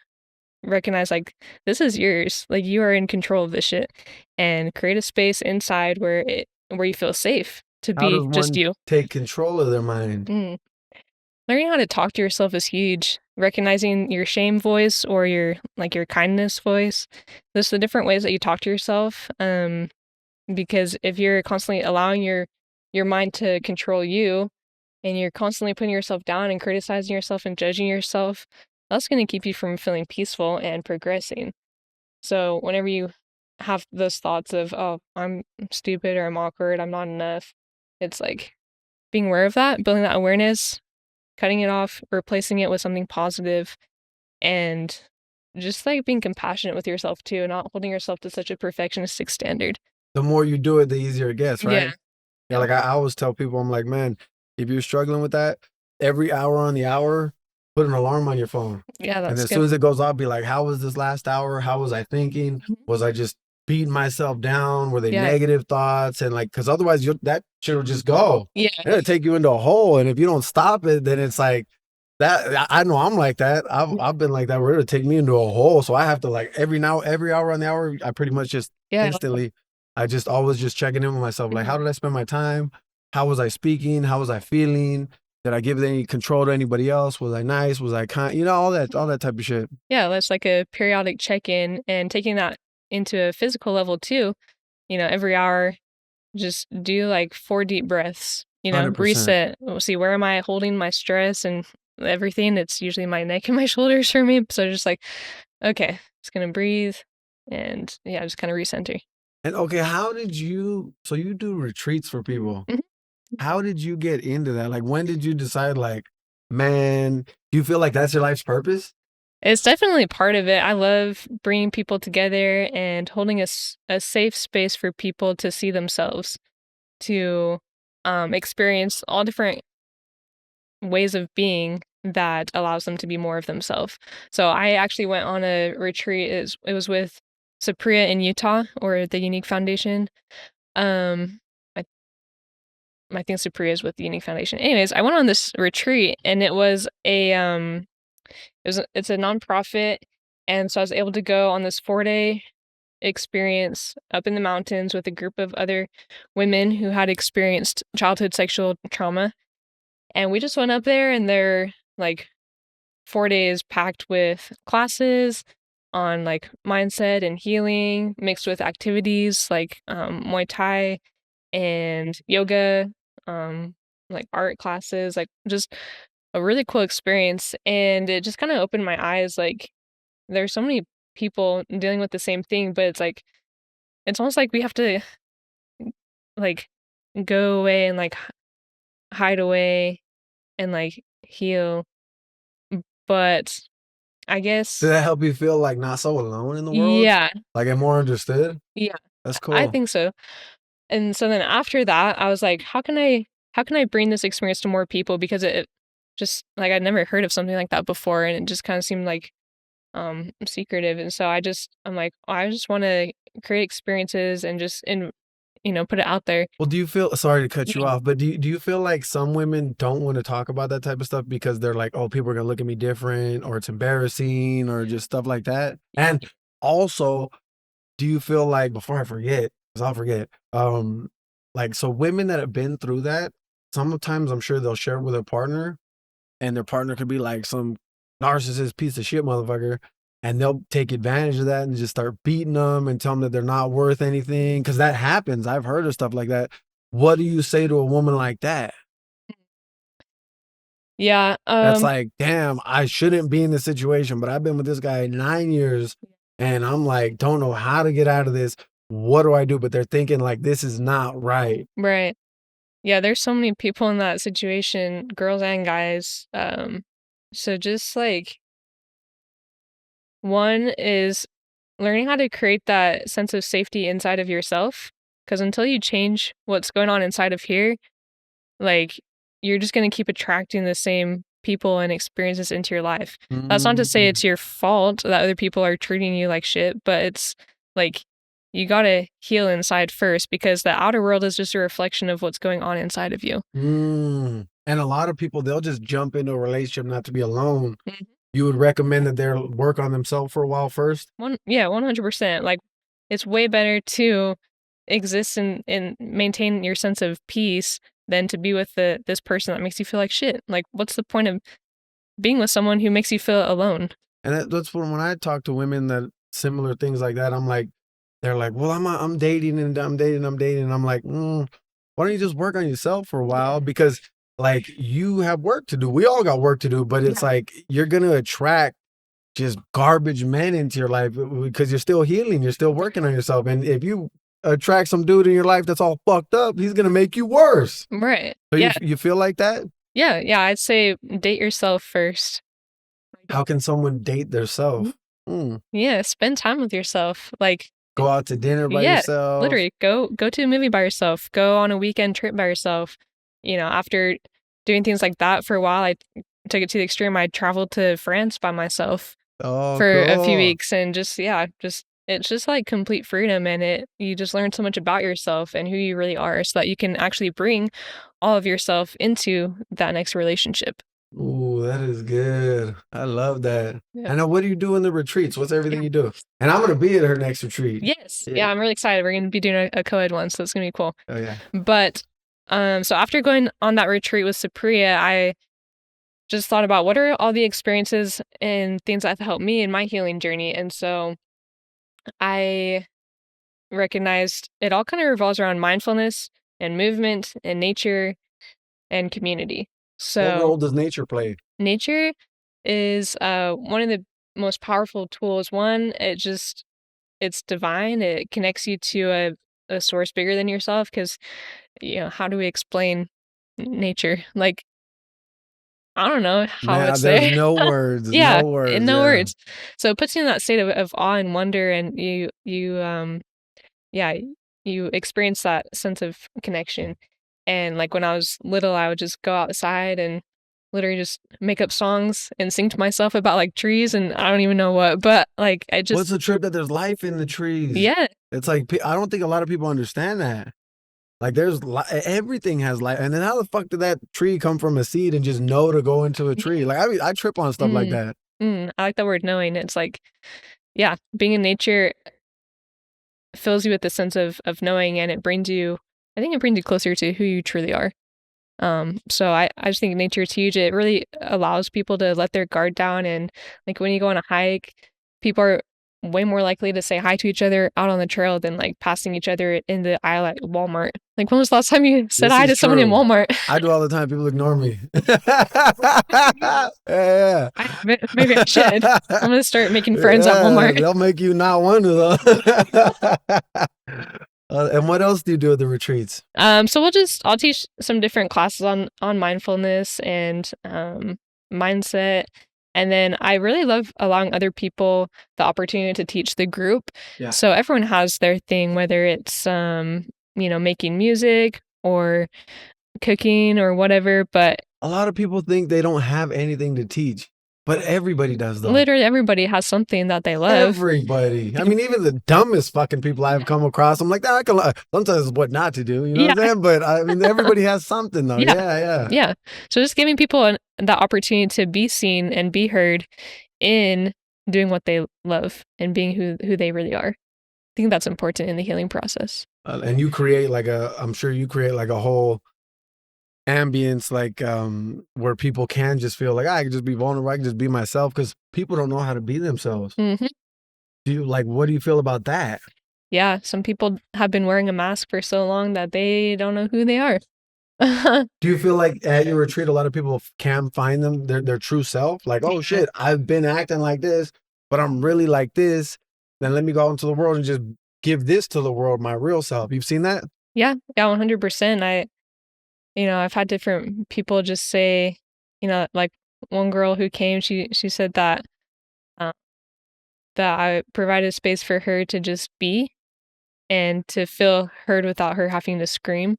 recognize like this is yours. Like you are in control of this shit, and create a space inside where you feel safe to How does be just one you. take control of their mind? Mm. Learning how to talk to yourself is huge. Recognizing your shame voice or your kindness voice. There's the different ways that you talk to yourself. Because if you're constantly allowing your mind to control you, and you're constantly putting yourself down and criticizing yourself and judging yourself, that's going to keep you from feeling peaceful and progressing. So whenever you have those thoughts of, oh, I'm stupid or I'm awkward, I'm not enough, it's like being aware of that, building that awareness, cutting it off, replacing it with something positive, and just like being compassionate with yourself too, not holding yourself to such a perfectionistic standard. The more you do it, the easier it gets, Yeah. right? Yeah, Yep. like I always tell people, I'm like, man, if you're struggling with that, every hour on the hour, put an alarm on your phone. Yeah, And that's as soon good. as it goes off, be like, how was this last hour? How was I thinking? Mhm. Was I just beating myself down? Were they Yeah. negative thoughts? And like, because otherwise that shit will just go. Yeah. It'll take you into a hole. And if you don't stop it, then it's like that. I know I'm like that. I've been like that where it'll take me into a hole. So I have to like every hour on the hour, I pretty much just Yeah. instantly, I just always just checking in with myself. Like, Mhm. how did I spend my time? How was I speaking? How was I feeling? Did I give any control to anybody else? Was I nice? Was I kind? All that type of shit. Yeah, that's like a periodic check-in, and taking that into a physical level too. Every hour, just do like 4 deep breaths, 100%. reset. See, where am I holding my stress and everything? It's usually my neck and my shoulders for me. So just like, okay, just gonna breathe and yeah, just kind of recenter. And okay, so you do retreats for people. Mhm. How did you get into that? Like, when did you decide, like, man, do you feel like that's your life's purpose? It's definitely part of it. I love bringing people together and holding a safe space for people to see themselves, to experience all different ways of being that allows them to be more of themselves. So I actually went on a retreat. It was with Sapria in Utah, or the Unique Foundation. Um, I, I think Sapria is with the Unique Foundation. Anyways, I went on this retreat, and it's a nonprofit, and so I was able to go on this 4-day experience up in the mountains with a group of other women who had experienced childhood sexual trauma. And we just went up there, and they're like 4 days packed with classes on like mindset and healing, mixed with activities like Muay Thai and yoga, like art classes, like just a really cool experience. And it just kind of opened my eyes. Like, there's so many people dealing with the same thing, but it's like, it's almost like we have to like go away and like hide away and like heal. But I Did guess, that help you feel like not so alone in the world? yeah, Like, and more understood? yeah, That's I cool. think so. And so then after that, I was like, how can I bring this experience to more people? Because it just like I'd never heard of something like that before, and it just kind of seemed like secretive. And so I'm like, "Oh, I just want to create experiences and just put it out there." Well, do you feel, sorry to cut Yeah. you off, but do you feel like some women don't want to talk about that type of stuff because they're like, oh, people are gonna look at me different, or it's embarrassing, or just stuff like that? And also, do you feel like, before I forget, because I'll forget, like, so women that have been through that, sometimes I'm sure they'll share it with their partner, and their partner could be like some narcissist piece of shit motherfucker, and they'll take advantage of that and just start beating them and tell them that they're not worth anything, because that happens. I've heard of stuff like that. What do you say to a woman like that? Yeah. That's like, damn, I shouldn't be in this situation, but I've been with this guy 9 years and I'm like, don't know how to get out of this. What do I do? But they're thinking like, this is not right. Right. Yeah, there's so many people in that situation, girls and guys. So just like one is learning how to create that sense of safety inside of yourself. Because until you change what's going on inside of here, like you're just going to keep attracting the same people and experiences into your life. That's not to say Mm. it's your fault that other people are treating you like shit, but it's like you got to heal inside first because the outer world is just a reflection of what's going on inside of you. Mm. And a lot of people, they'll just jump into a relationship not to be alone. Mhm. You would recommend that they work on themselves for a while first? Yeah, 100%. Like it's way better to exist and maintain your sense of peace than to be with this person that makes you feel like shit. Like what's the point of being with someone who makes you feel alone? And that's when I talk to women that similar things like that, I'm like, they're like, well, I'm dating and I'm dating, And I'm like, why don't you just work on yourself for a while? Because like you have work to do. We all got work to do, but it's like you're gonna attract just garbage men into your life because you're still healing, you're still working on yourself. And if you attract some dude in your life that's all fucked up, he's gonna make you worse. Right. So Yeah. you feel like that? Yeah. I'd say date yourself first. How can someone date theirself? Mm. Yeah. Spend time with yourself. Like, Go out to dinner by yeah, yourself. literally go to a movie by yourself. Go on a weekend trip by yourself. After doing things like that for a while, I took it to the extreme. I traveled to France by myself Oh, for a few cool. weeks and it's just like complete freedom and you just learn so much about yourself and who you really are so that you can actually bring all of yourself into that next relationship. Ooh, that is good. I love that. Yeah. I know. What do you do in the retreats? What's everything you do? And I'm gonna be at her next retreat. Yes. Yeah. Yeah, I'm really excited. We're gonna be doing a co-ed one, so it's gonna be cool. Oh yeah. But so after going on that retreat with Supriya, I just thought about what are all the experiences and things that have helped me in my healing journey. And so I recognized it all kind of revolves around mindfulness and movement and nature and community. What So role does nature play? nature is one of the most powerful tools. One, it's divine. It connects you to a source bigger than yourself because how do we explain nature? Like I don't know how Man, it's there's there. no words. Yeah, No in words. no Yeah. words. So it puts you in that state of awe and wonder, and yeah, you experience that sense of connection. And like when I was little, I would just go outside and literally just make up songs and sing to myself about like trees and I don't even know what, but like I What's just the trip that there's life in the trees? yeah, It's like I don't think a lot of people understand that. Like there's everything has life, and then how the fuck did that tree come from a seed and just know to go into a tree? yeah. Like I trip on stuff like Mm, that. I like that word knowing. It's like yeah, being in nature fills you with the sense of knowing and I think it brings you closer to who you truly are. So I just think nature is huge. It really allows people to let their guard down and like when you go on a hike, people are way more likely to say hi to each other out on the trail than like passing each other in the aisle at Walmart. Like when was the last time you said This hi is to someone in true. Walmart? I do all the time. People ignore me. Yeah. Maybe I should. I'm gonna start making friends at Yeah, Walmart. they'll make you not want to though. And what else do you do at the retreats? So I'll teach some different classes on mindfulness and mindset. And then I really love allowing other people the opportunity to teach the group. Yeah. So everyone has their thing, whether it's making music or cooking or whatever, but A lot of people think they don't have anything to teach, but everybody does though. literally everybody has something that they love. Everybody. I mean, even the dumbest fucking people I've come across, I'm like, I can. Sometimes it's what not to do. You know what I'm saying? But I mean, everybody has something though. Yeah. Yeah. So just giving people that opportunity to be seen and be heard in doing what they love and being who they really are. I think that's important in the healing process. And you create I'm sure you create like a whole ambience, like where people can just feel like I can just be vulnerable, I can just be myself, because people don't know how to be themselves. Mm-hmm. What do you feel about that? Yeah, some people have been wearing a mask for so long that they don't know who they are. Do you feel like at your retreat, a lot of people can find their true self? Like, oh Yeah. shit, I've been acting like this, but I'm really like this. Then let me go out into the world and just give this to the world, my real self. You've seen that? Yeah, yeah, 100%. I've had different people just say, like one girl who came, she said uh, that I provided space for her to just be and to feel heard without her having to scream.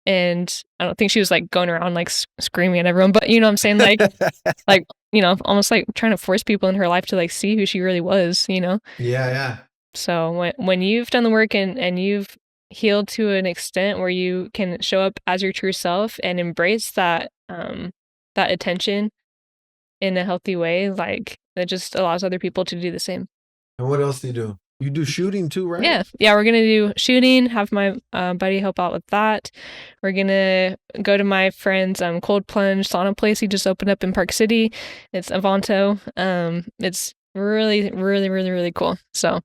And I don't think she was like going around like screaming at everyone, but you know what I'm saying? Like, almost like trying to force people in her life to like see who she really was. Yeah, yeah. So when you've done the work and you've healed to an extent where you can show up as your true self and embrace that attention in a healthy way, like it just allows other people to do the same. And what else do you do? You do shooting too, right? Yeah, yeah, we're gonna do shooting. Have my buddy help out with that. We're gonna go to my friend's cold plunge sauna place. He just opened up in Park City. It's Avanto. It's really, really, really, really cool. So,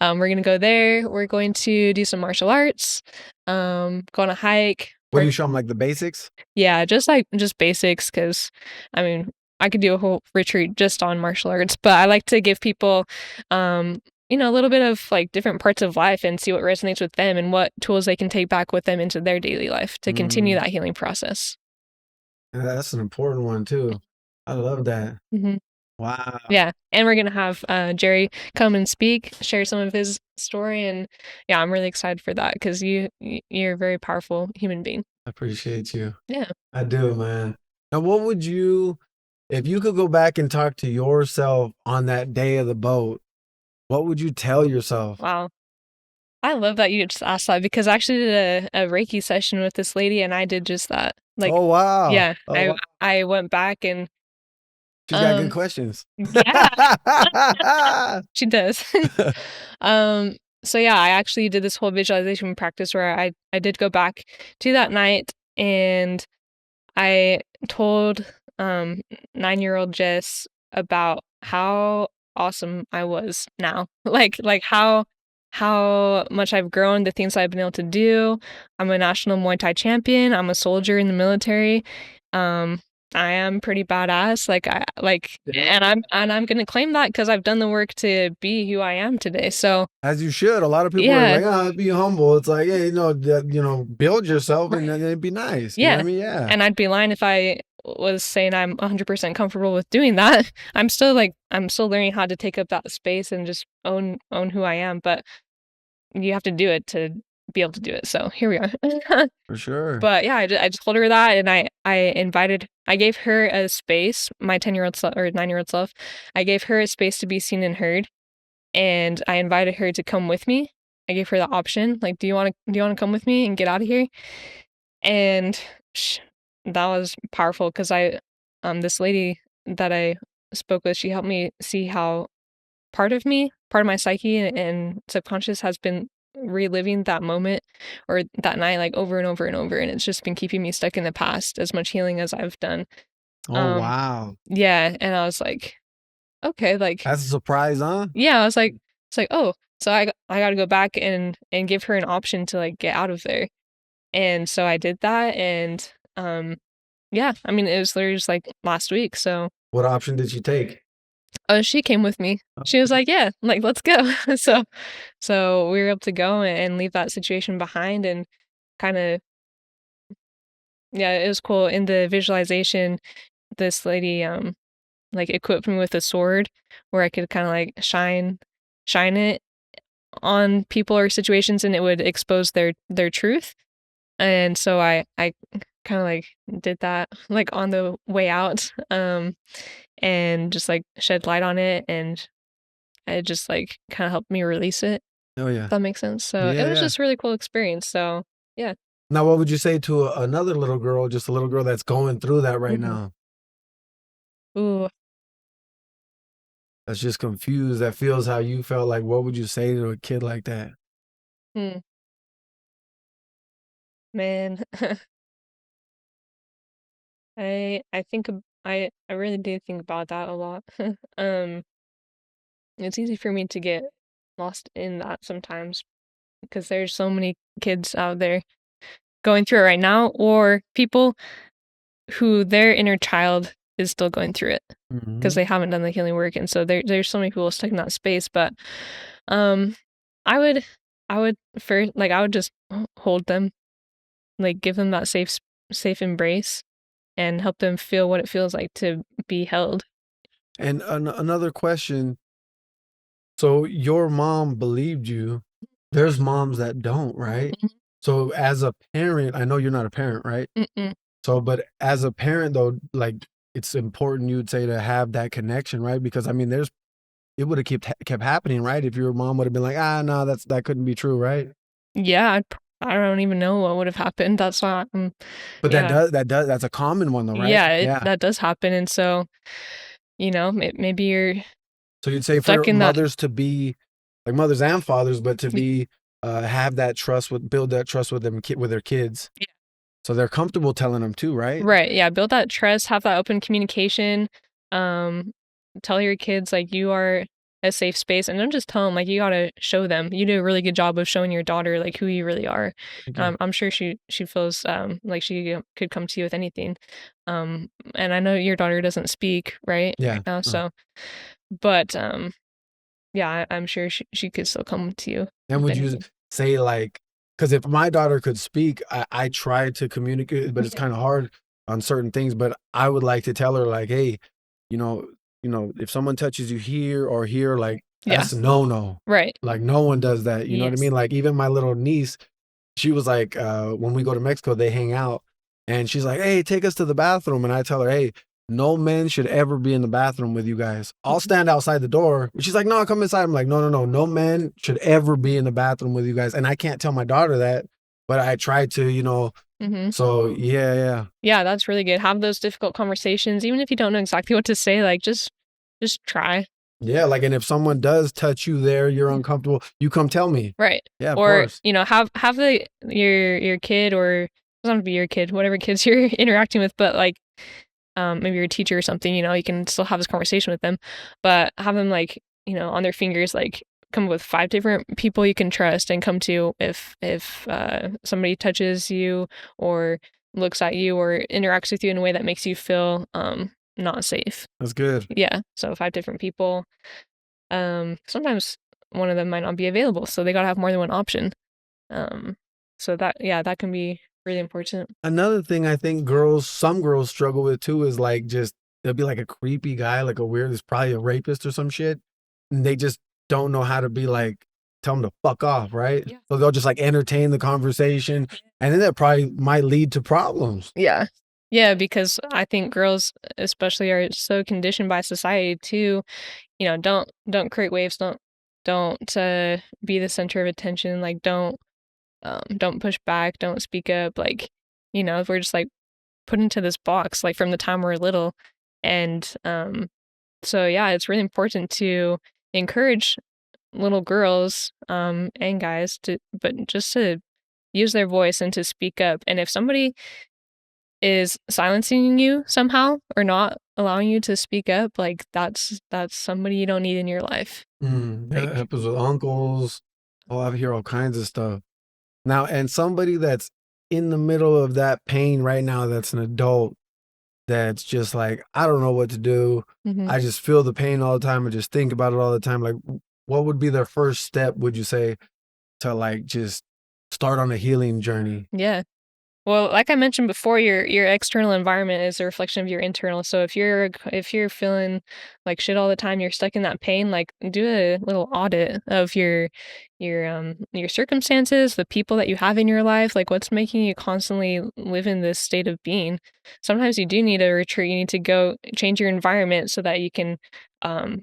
we're gonna go there. We're going to do some martial arts. Go on a hike. What do you show them, like the basics? Yeah, just basics. Because, I mean, I could do a whole retreat just on martial arts, but I like to give people, a little bit of like different parts of life and see what resonates with them and what tools they can take back with them into their daily life to continue Mm, that healing process. that's an important one too. I love that. Hmm. Wow. Yeah, and we're gonna have Jerry come and speak, share some of his story, and yeah, I'm really excited for that because you're a very powerful human being. I appreciate you. Yeah. I do, man. Now, what would you, if you could go back and talk to yourself on that day of the boat, what would you tell yourself? Wow. I love that you just asked that because I actually did a Reiki session with this lady and I did just that. Like, Oh, wow. yeah, Oh, I wow. I went back and She's got good um questions. yeah, she does. Um so yeah, I actually did this whole visualization practice where I did go back to that night and I told 9-year-old Jess about how awesome I was now. Like how much I've grown, the things I've been able to do. I'm a national Muay Thai champion. I'm a soldier in the military. Um I am pretty badass. And I'm gonna claim that because I've done the work to be who I am today. So As you should. A lot of people are yeah, like, oh, be humble. It's like, hey, build yourself and then it'd be nice. You know what yeah. I mean? Yeah, And I'd be lying if I was saying I'm 100% comfortable with doing that. I'm still learning how to take up that space and just own who I am, but you have to do it to be able to do it. So here we are. for sure. But yeah, I just told her that and I gave her a space, my 10-year-old self or 9-year-old self. I gave her a space to be seen and heard and I invited her to come with me. I gave her the option, like, do you want to come with me and get out of here? And sh that was powerful because this lady that I spoke with, she helped me see how part of my psyche and subconscious has been reliving that moment or that night, like, over and over and over, and it's just been keeping me stuck in the past as much healing as I've done. Oh, Um, wow. yeah, and I was like, "Okay," like That's a surprise, huh? yeah, I was like it's like, "Oh, so I gotta go back and give her an option to, like, get out of there." And so I did that, and, yeah, I mean, it was literally just, like, last week, so, What option did she take? she came with me. She was Okay. like, "Yeah, like, let's go." So we were able to go and leave that situation behind and kinda yeah, it was cool. In the visualization, this lady, like, equipped me with a sword where I could kinda, like, shine it on people or situations, and it would expose their truth. And so I kinda, like, did that, like, on the way out, and just, like, shed light on it, and it just, like, kinda helped me release it, Oh, if yeah. that makes sense. So, it Yeah, was yeah. just a really cool experience, so, yeah. Now, what would you say to another little girl, just a little girl that's going through that right Mhm. now? Ooh, That's just confused, that feels how you felt. Like, what would you say to a kid like that? hmm, man. I think I really do think about that a lot. Um, it's easy for me to get lost in that sometimes because there's so many kids out there going through it right now, or people who their inner child is still going through it because Mhm. they haven't done the healing work, and so there's so many people stuck in that space. But um, I would I would first like I would just hold them, like give them that safe embrace, and help them feel what it feels like to be held. And another question, so your mom believed you. There's moms that don't, right? Mhm. So as a parent, I know you're not a parent, right? Mm-mm. So, but as a parent though, like it's important you would say to have that connection, right? Because I mean, there's it would have kept happening, right? If your mom would have been like, ah, no, that couldn't be true, right? Yeah, I don't even know what would have happened. That's not But yeah. that's a common one though, right? Yeah, Yeah. that does happen, and so, maybe you're So you'd say for stuck in that. mothers to be like mothers and fathers, but to Y be have that trust with build that trust with with their kids. Yeah. So they're comfortable telling them too, right? Right, yeah, build that trust, have that open communication, um, tell your kids, like, you are a safe space, and don't just tell them, like, you gotta show them. You do a really good job of showing your daughter, like, who you really are. Thank you. I'm sure she feels, like she could come to you with anything. And I know your daughter doesn't speak, right Yeah. now, so but, yeah, I'm sure she could still come to you And with would you anything. say like, because if my daughter could speak, I try to communicate, but it's Mhm. kind of hard on certain things. But I would like to tell her like, hey, you know, if someone touches you here or here, like Yeah, that's a no. right. Like no one does that. You know what I Yes. mean? Like even my little niece, she was like, when we go to Mexico, they hang out, and she's like, hey, take us to the bathroom, and I tell her, hey, no men should ever be in the bathroom with you guys. I'll Mhm. stand outside the door. She's like, no, come inside. I'm like, no. No men should ever be in the bathroom with you guys. And I can't tell my daughter that, but I try to. Mhm. So yeah. Yeah, that's really good. Have those difficult conversations, even if you don't know exactly what to say, like, just try. Yeah. Like, and if someone does touch you there, you're Mhm. uncomfortable, you come tell me. Right. Yeah, of Or, course. have your kid, or it doesn't have to be your kid, whatever kids you're interacting with, but, like, maybe your teacher or something, you can still have this conversation with them, but have them, like, on their fingers, like, come up with 5 different people you can trust and come to if somebody touches you or looks at you or interacts with you in a way that makes you feel, not safe. That's good. Yeah, so 5 different people. Sometimes one of them might not be available, so they gotta have more than one option. Um, so that can be really important. Another thing I think some girls struggle with too is like just there'll be like a creepy guy, like a weird, it's probably a rapist or some shit. And they just don't know how to be like, tell them to fuck off, right? Yeah. So they'll just like entertain the conversation. And then that probably might lead to problems. Yeah. Yeah, because I think girls especially are so conditioned by society to, don't create waves, don't be the center of attention, like don't push back, don't speak up, like, we're just like put into this box like from the time we're little. And so yeah, it's really important to encourage little girls and guys to use their voice and to speak up. And if somebody is silencing you somehow or not allowing you to speak up, like that's somebody you don't need in your life. That Like, happens with uncles. Oh, I hear all kinds of stuff. Now, and somebody that's in the middle of that pain right now, that's an adult, that's just like, I don't know what to do. mhm. I just feel the pain all the time. I just think about it all the time. Like, what would be their first step, would you say, to like just start on a healing journey? Yeah. Well, like I mentioned before, your external environment is a reflection of your internal. So if you're feeling like shit all the time, you're stuck in that pain, like do a little audit of your circumstances, the people that you have in your life, like what's making you constantly live in this state of being. Sometimes you do need a retreat. You need to go change your environment so that you can um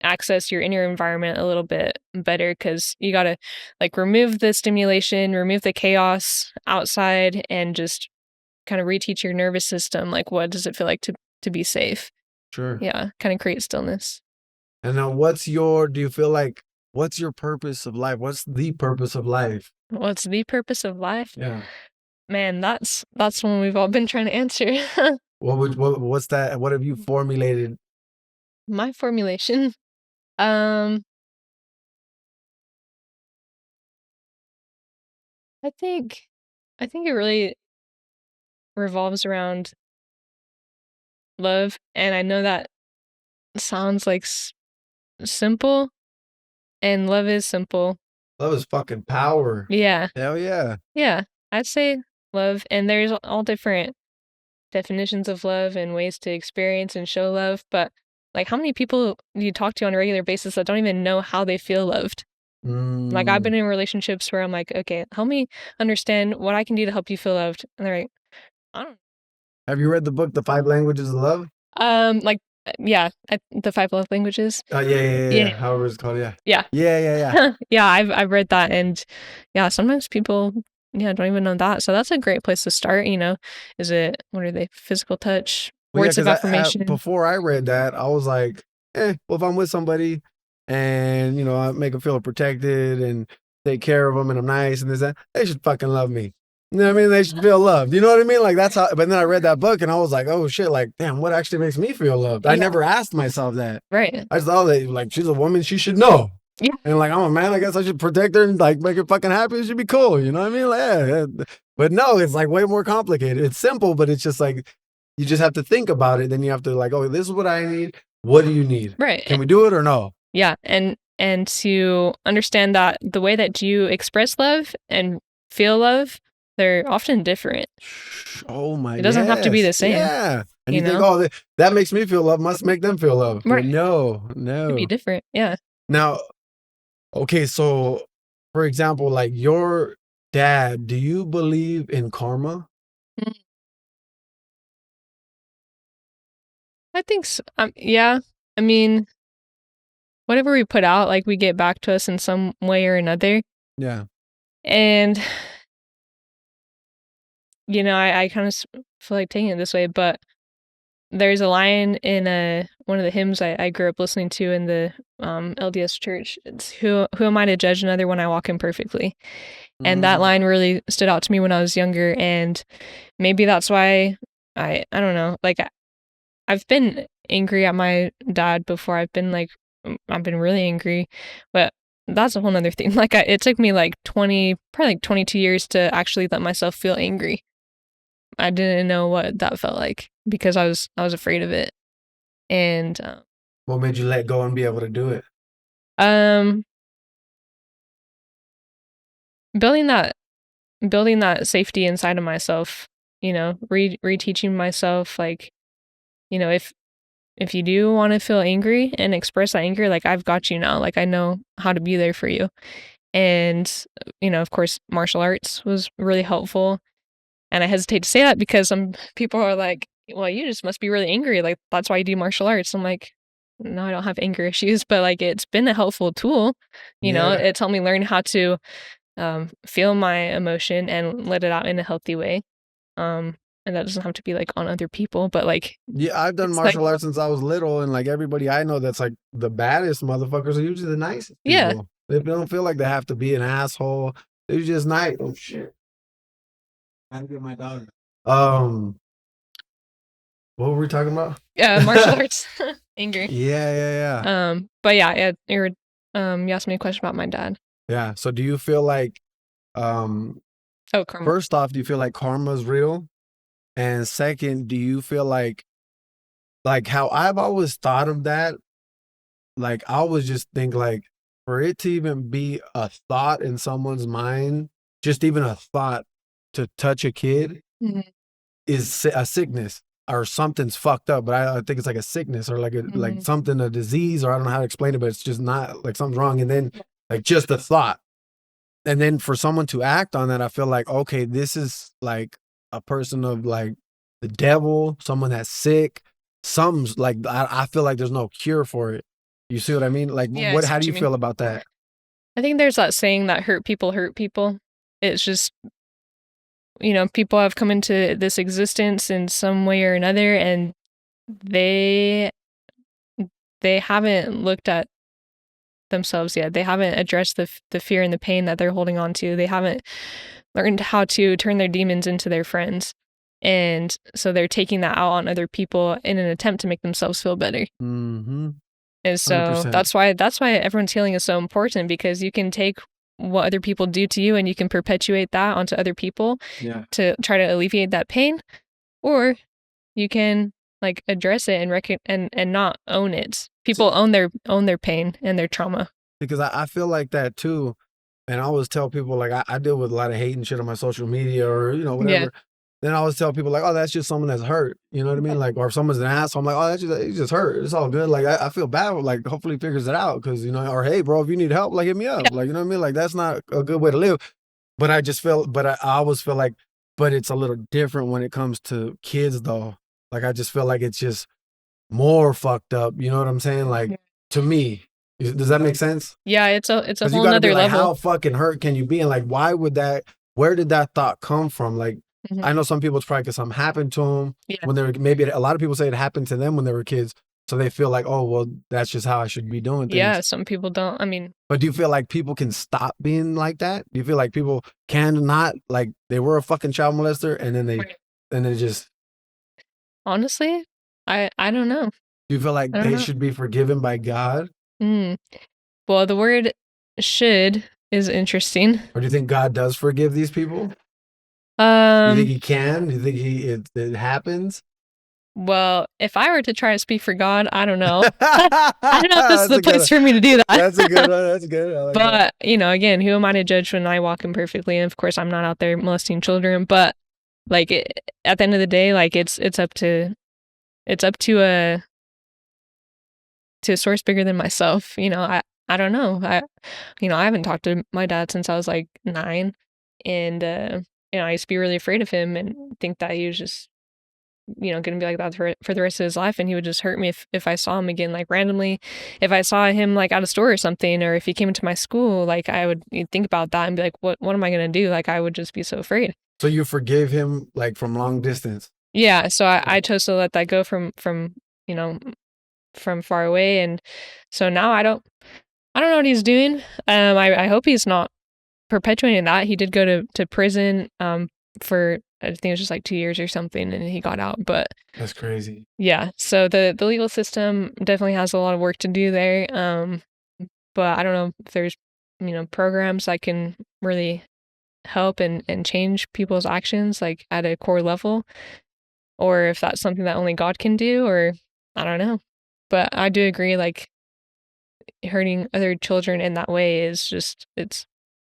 access your inner environment a little bit better, because you gotta like remove the stimulation, remove the chaos outside, and just kind of reteach your nervous system like what does it feel like to be safe. Sure. Yeah, kind of create stillness. And now, do you feel like, what's your purpose of life? What's the purpose of life? What's the purpose of life? Yeah. Man, that's one we've all been trying to answer. What's that? What have you formulated? My formulation. um I think I think it really revolves around love, and I know that sounds like simple, and love is simple. Love is fucking power. Yeah. Hell yeah. Yeah, I'd say love, and there's all different definitions of love and ways to experience and show love, but, like, how many people do you talk to on a regular basis that don't even know how they feel loved? Like, I've Mm. been in relationships where I'm like, "Okay, help me understand what I can do to help you feel loved," and they're like, "I don't." Have you read the book, The Five Languages of Love? Like, yeah, the 5 love languages. Oh, yeah. Yeah. However it's called, yeah. Yeah. Yeah. Yeah, I've read that, and, yeah, sometimes people, yeah, don't even know that, so that's a great place to start, you know? What are they? Physical touch, Well, yeah, words of because affirmation. before I read that, I was like, well, if I'm with somebody and, I make them feel protected and take care of them and I'm nice and this, that, they should fucking love me. You know what I mean? They should feel loved. You know what I mean? Like, that's how, but then I read that book and I was like, oh shit, like, damn, what actually makes me feel loved? I Yeah. never asked myself that. Right. I just thought that, like, she's a woman, she should know. Yeah. And like, I'm a man, I guess I should protect her and like make her fucking happy. It should be cool. You know what I mean? Like, yeah. But no, it's like way more complicated. It's simple, but it's just like, you just have to think about it. Then you have to like, oh, this is what I need. What do you need? Right. Can we do it or no? Yeah, and to understand that the way that you express love and feel love, they're often different. Oh my! It doesn't have to be the same. Yeah, and you think, know? oh, that makes me feel love. Must make them feel love. Right. But no. It'd be different. Yeah. Now, okay, so for example, like your dad, do you believe in karma? I think so. Yeah. I mean, whatever we put out, like, we get back to us in some way or another. Yeah. And, I kind of feel like taking it this way, but there's a line in one of the hymns I grew up listening to in the LDS church. It's who am I to judge another when I walk imperfectly? And that line really stood out to me when I was younger, and maybe that's why I don't know, like, I've been angry at my dad before. I've been really angry, but that's a whole nother thing. Like, it took me like probably like 22 years to actually let myself feel angry. I didn't know what that felt like because I was afraid of it. And what made you let go and be able to do it? Building that safety inside of myself, reteaching myself, like, if you do want to feel angry and express that anger, like, I've got you now. Like, I know how to be there for you. And, of course, martial arts was really helpful. And I hesitate to say that because some people are like, well, you just must be really angry. Like, that's why you do martial arts. I'm like, no, I don't have anger issues, but like, it's been a helpful tool. It's helped me learn how to feel my emotion and let it out in a healthy way. And that doesn't have to be like on other people, but like, yeah, I've done martial arts since I was little, and like everybody I know that's like the baddest motherfuckers are usually the nicest people. Yeah. They don't feel like they have to be an asshole. They're just nice. Oh shit. I had to get my dog. What were we talking about? Yeah, martial arts. Anger. Yeah. But yeah, you asked me a question about my dad. Yeah. So do you feel like karma. First off, do you feel like karma is real? And second, do you feel like how I've always thought of that, like I always just think like for it to even be a thought in someone's mind, just even a thought to touch a kid is a sickness or something's fucked up. But I think it's like a sickness or like like something, a disease, or I don't know how to explain it, but it's just not like something's wrong. And then like just a thought. And then for someone to act on that, I feel like, okay, this is like a person of like the devil, someone that's sick. Something's like, I feel like there's no cure for it. You see what I mean? Like, yeah, how do you feel about that? I think there's that saying that hurt people hurt people. It's just, people have come into this existence in some way or another, and they haven't looked at themselves yet. They haven't addressed the fear and the pain that they're holding on to. They haven't learned how to turn their demons into their friends. And so they're taking that out on other people in an attempt to make themselves feel better. Mm-hmm. And so 100%. that's why everyone's healing is so important, because you can take what other people do to you, and you can perpetuate that onto other people to try to alleviate that pain, or you can like address it and not own it. People own their pain and their trauma. Because I feel like that too. And I always tell people, like, I deal with a lot of hate and shit on my social media or, whatever. Yeah. Then I always tell people, like, oh, that's just someone that's hurt. You know what I mean? Like, or if someone's an asshole, I'm like, oh, he's just hurt. It's all good. Like, I feel bad. Like, hopefully he figures it out. Cause, or hey, bro, if you need help, like, hit me up. Yeah. Like, you know what I mean? Like, that's not a good way to live. But I just feel, but I always feel like, but it's a little different when it comes to kids, though. Like, I just feel like it's just more fucked up. You know what I'm saying? Like, to me. Does that make sense? Yeah, it's a whole you nother like, level. how fucking hurt can you be? And like, where did that thought come from? Like, I know some people, it's probably because something happened to them when they were, maybe a lot of people say it happened to them when they were kids. So they feel like, oh, well, that's just how I should be doing things. Yeah, some people don't. I mean, but do you feel like people can stop being like that? Do you feel like people can not, like, they were a fucking child molester and then they just. Honestly, I don't know. Do you feel like they should be forgiven by God? Well, the word should is interesting. Or do you think God does forgive these people? You think he can? Do you think it happens? Well, if I were to try to speak for God, I don't know. I don't know if this is the place for me to do that. That's a good one. That's good. I like but, again, who am I to judge when I walk imperfectly? And of course, I'm not out there molesting children. But, like, at the end of the day, like, it's up to a source bigger than myself. I don't know. I haven't talked to my dad since I was like 9, and I used to be really afraid of him and think that he was just gonna be like that for the rest of his life, and he would just hurt me if I saw him again, like randomly. If I saw him like at a store or something, or if he came into my school, like I would think about that and be like, what am I gonna do? Like I would just be so afraid. So you forgave him like from long distance? Yeah. So I chose to let that go from far away, and so now I don't know what he's doing. I hope he's not perpetuating that. He did go to prison for, I think it was just like 2 years or something, and he got out. But that's crazy. Yeah, so the legal system definitely has a lot of work to do there. But I don't know if there's programs that can really help and change people's actions like at a core level, or if that's something that only God can do, or I don't know. But I do agree, like, hurting other children in that way is just, it's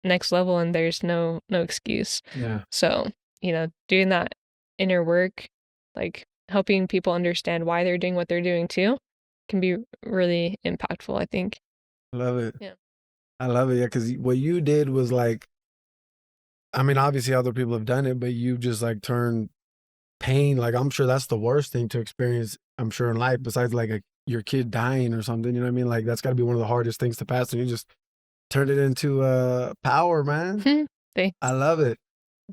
next level, and there's no excuse. Yeah. So, doing that inner work, like helping people understand why they're doing what they're doing too, can be really impactful, I think. I love it. Yeah. I love it. Yeah. Cause what you did was like, I mean, obviously other people have done it, but you just like turned pain. Like, I'm sure that's the worst thing to experience, I'm sure, in life, besides like your kid dying or something. You know what I mean? Like, that's got to be one of the hardest things to pass. And you just turned it into power, man. I love it.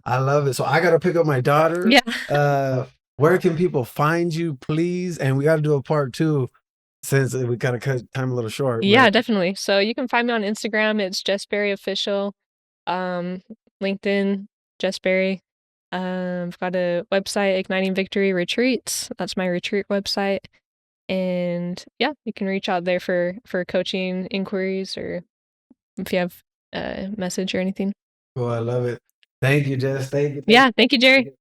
I love it. So I got to pick up my daughter. Yeah. Where can people find you, please? And we got to do a part 2 since we got to cut time a little short. Yeah, definitely. So you can find me on Instagram. It's Jess Berry Official. LinkedIn, Jess Berry. I've got a website, Igniting Victory Retreats. That's my retreat website. And yeah, you can reach out there for coaching inquiries, or if you have a message or anything. Oh, I love it. Thank you, Jess. Thank you. Yeah, thank you, Jerry.